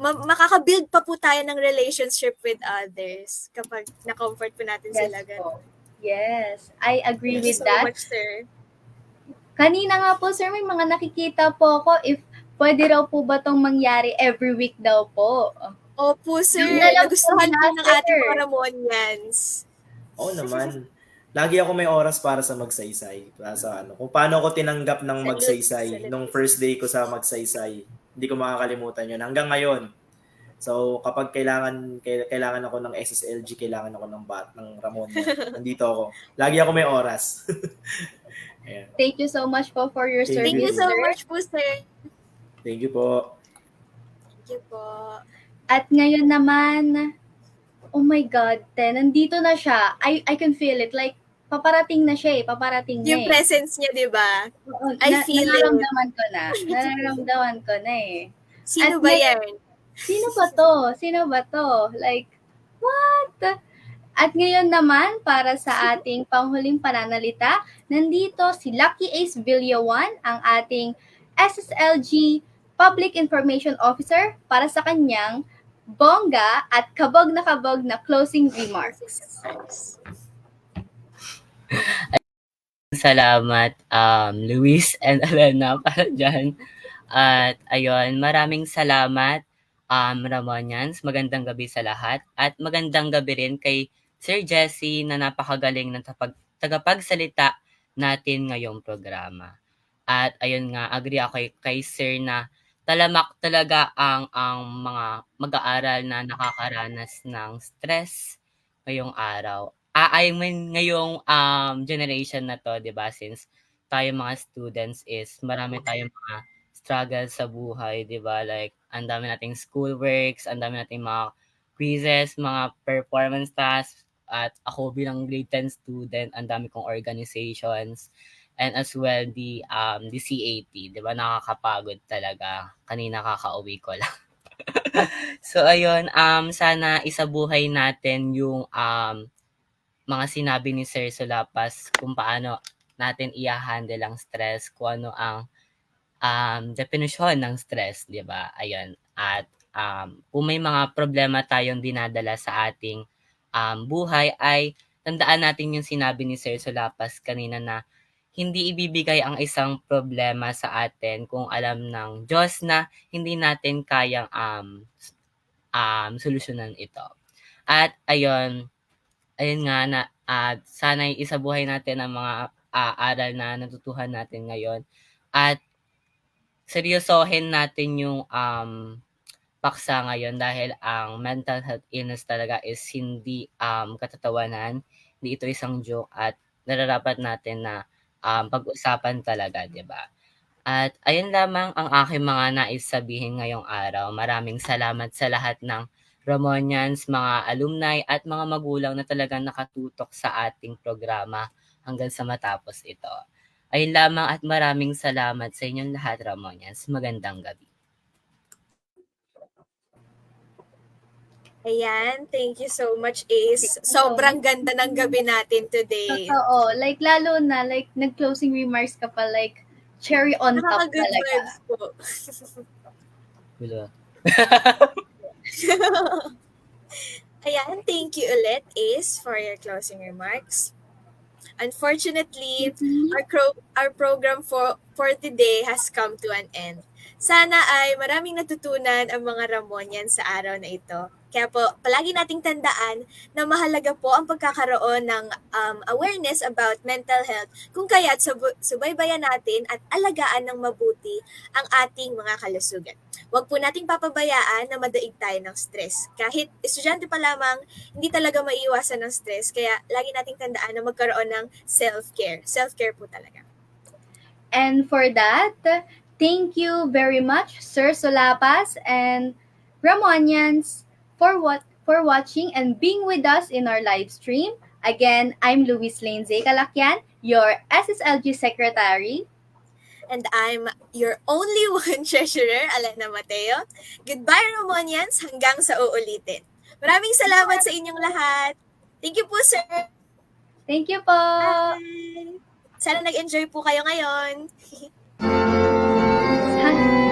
makaka-build pa po tayo ng relationship with others kapag na-comfort po natin sila. Yes po. Yes, I agree Thank you with so that. much, sir. Kanina nga po, sir, may mga nakikita po ako if pwede raw po ba itong mangyari every week daw po. Opo, sir. Yung alam ko Nagustuhan po na, ng sir. ating mga Ramonians. Oo naman. Lagi ako may oras para sa Magsaysay. Kung paano ako tinanggap ng Magsaysay Salute. nung first day ko sa Magsaysay. Hindi ko makakalimutan yun. Hanggang ngayon. So, kapag kailangan ako ng SSLG, kailangan ako ng Ramon. Nandito ako. Lagi ako may oras. Ayan. Thank you so much po for your service, Thank you so sir. much po, sir. Thank you po. Thank you po. At ngayon naman, oh my God, nandito na siya. I can feel it. Like, paparating na siya paparating na Yung presence niya, di ba? Oo, I feel it. nararamdaman ko na. Nararamdaman ko na Sino At ba ngayon- yan? Sino ba to? Sino ba to? Like, what? At ngayon naman, para sa ating panghuling pananalita, nandito si Lucky Ace Villawan, ang ating SSLG Public Information Officer para sa kanyang bongga at kabog na closing remarks. Salamat, Luis and Elena para dyan. At ayun, maraming salamat, Ramonians. Magandang gabi sa lahat. At magandang gabi rin kay Sir Jesse na napakagaling ng tagapagsalita natin ngayong programa. At ayun nga, agree ako kay Sir na talamak talaga ang mga mag-aaral na nakakaranas ng stress ngayong araw. I mean, ngayong generation na to, di ba? Since tayo mga students is marami tayong mga struggles sa buhay, di ba? Like, ang dami nating schoolworks, ang dami nating mga quizzes, mga performance tasks, at ako bilang grade 10 student, ang dami kong organizations, and as well the CAT, di ba? Nakakapagod talaga. Kanina kakauwi ko lang. So, ayun, sana isabuhay natin yung mga sinabi ni Sir Solapas kung paano natin i-handle ang stress, kung ano ang definisyon ng stress, di ba? Ayun. At kung may mga problema tayong dinadala sa ating buhay, ay tandaan natin yung sinabi ni Sir Solapas kanina na hindi ibibigay ang isang problema sa atin kung alam ng Diyos na hindi natin kayang solusyonan ito. At ayun nga na sana isabuhay natin ang mga aral na natutuhan natin ngayon at seryosohin natin yung paksa ngayon dahil ang mental health illness talaga is hindi katatawanan, hindi ito isang joke at nararapat natin na pag-usapan talaga, di ba? At ayun lamang ang aking mga nais sabihin ngayong araw. Maraming salamat sa lahat ng Ramonians, mga alumni at mga magulang na talagang nakatutok sa ating programa hanggang sa matapos ito. Ayun lamang at maraming salamat sa inyong lahat, Ramonians. Magandang gabi. Ayan, thank you so much, Ace. Sobrang ganda ng gabi natin today. Totoo. Like, lalo na, like, nag-closing remarks ka pa, like, cherry on top Nakaka-good talaga. vibes po. Diba? Ayan, thank you ulit, Ace, for your closing remarks. Unfortunately, our program for today has come to an end. Sana ay maraming natutunan ang mga Ramonian sa araw na ito. Kaya po, palagi nating tandaan na mahalaga po ang pagkakaroon ng awareness about mental health kung kaya't subaybayan natin at alagaan ng mabuti ang ating mga kalusugan. Huwag po nating papabayaan na madaig tayo ng stress. Kahit estudyante pa lamang, hindi talaga maiiwasan ng stress. Kaya lagi nating tandaan na magkaroon ng self-care. Self-care po talaga. And for that, thank you very much, Sir Solapas and Ramonians, for watching and being with us in our live stream. Again, I'm Luis Lane-Zay Calacyan, your SSLG Secretary. And I'm your only one treasurer, Elena Mateo. Goodbye, Ramonians, hanggang sa uulitin. Maraming salamat sa inyong lahat. Thank you po, sir. Thank you po. Bye. Sana nag-enjoy po kayo ngayon. Hi.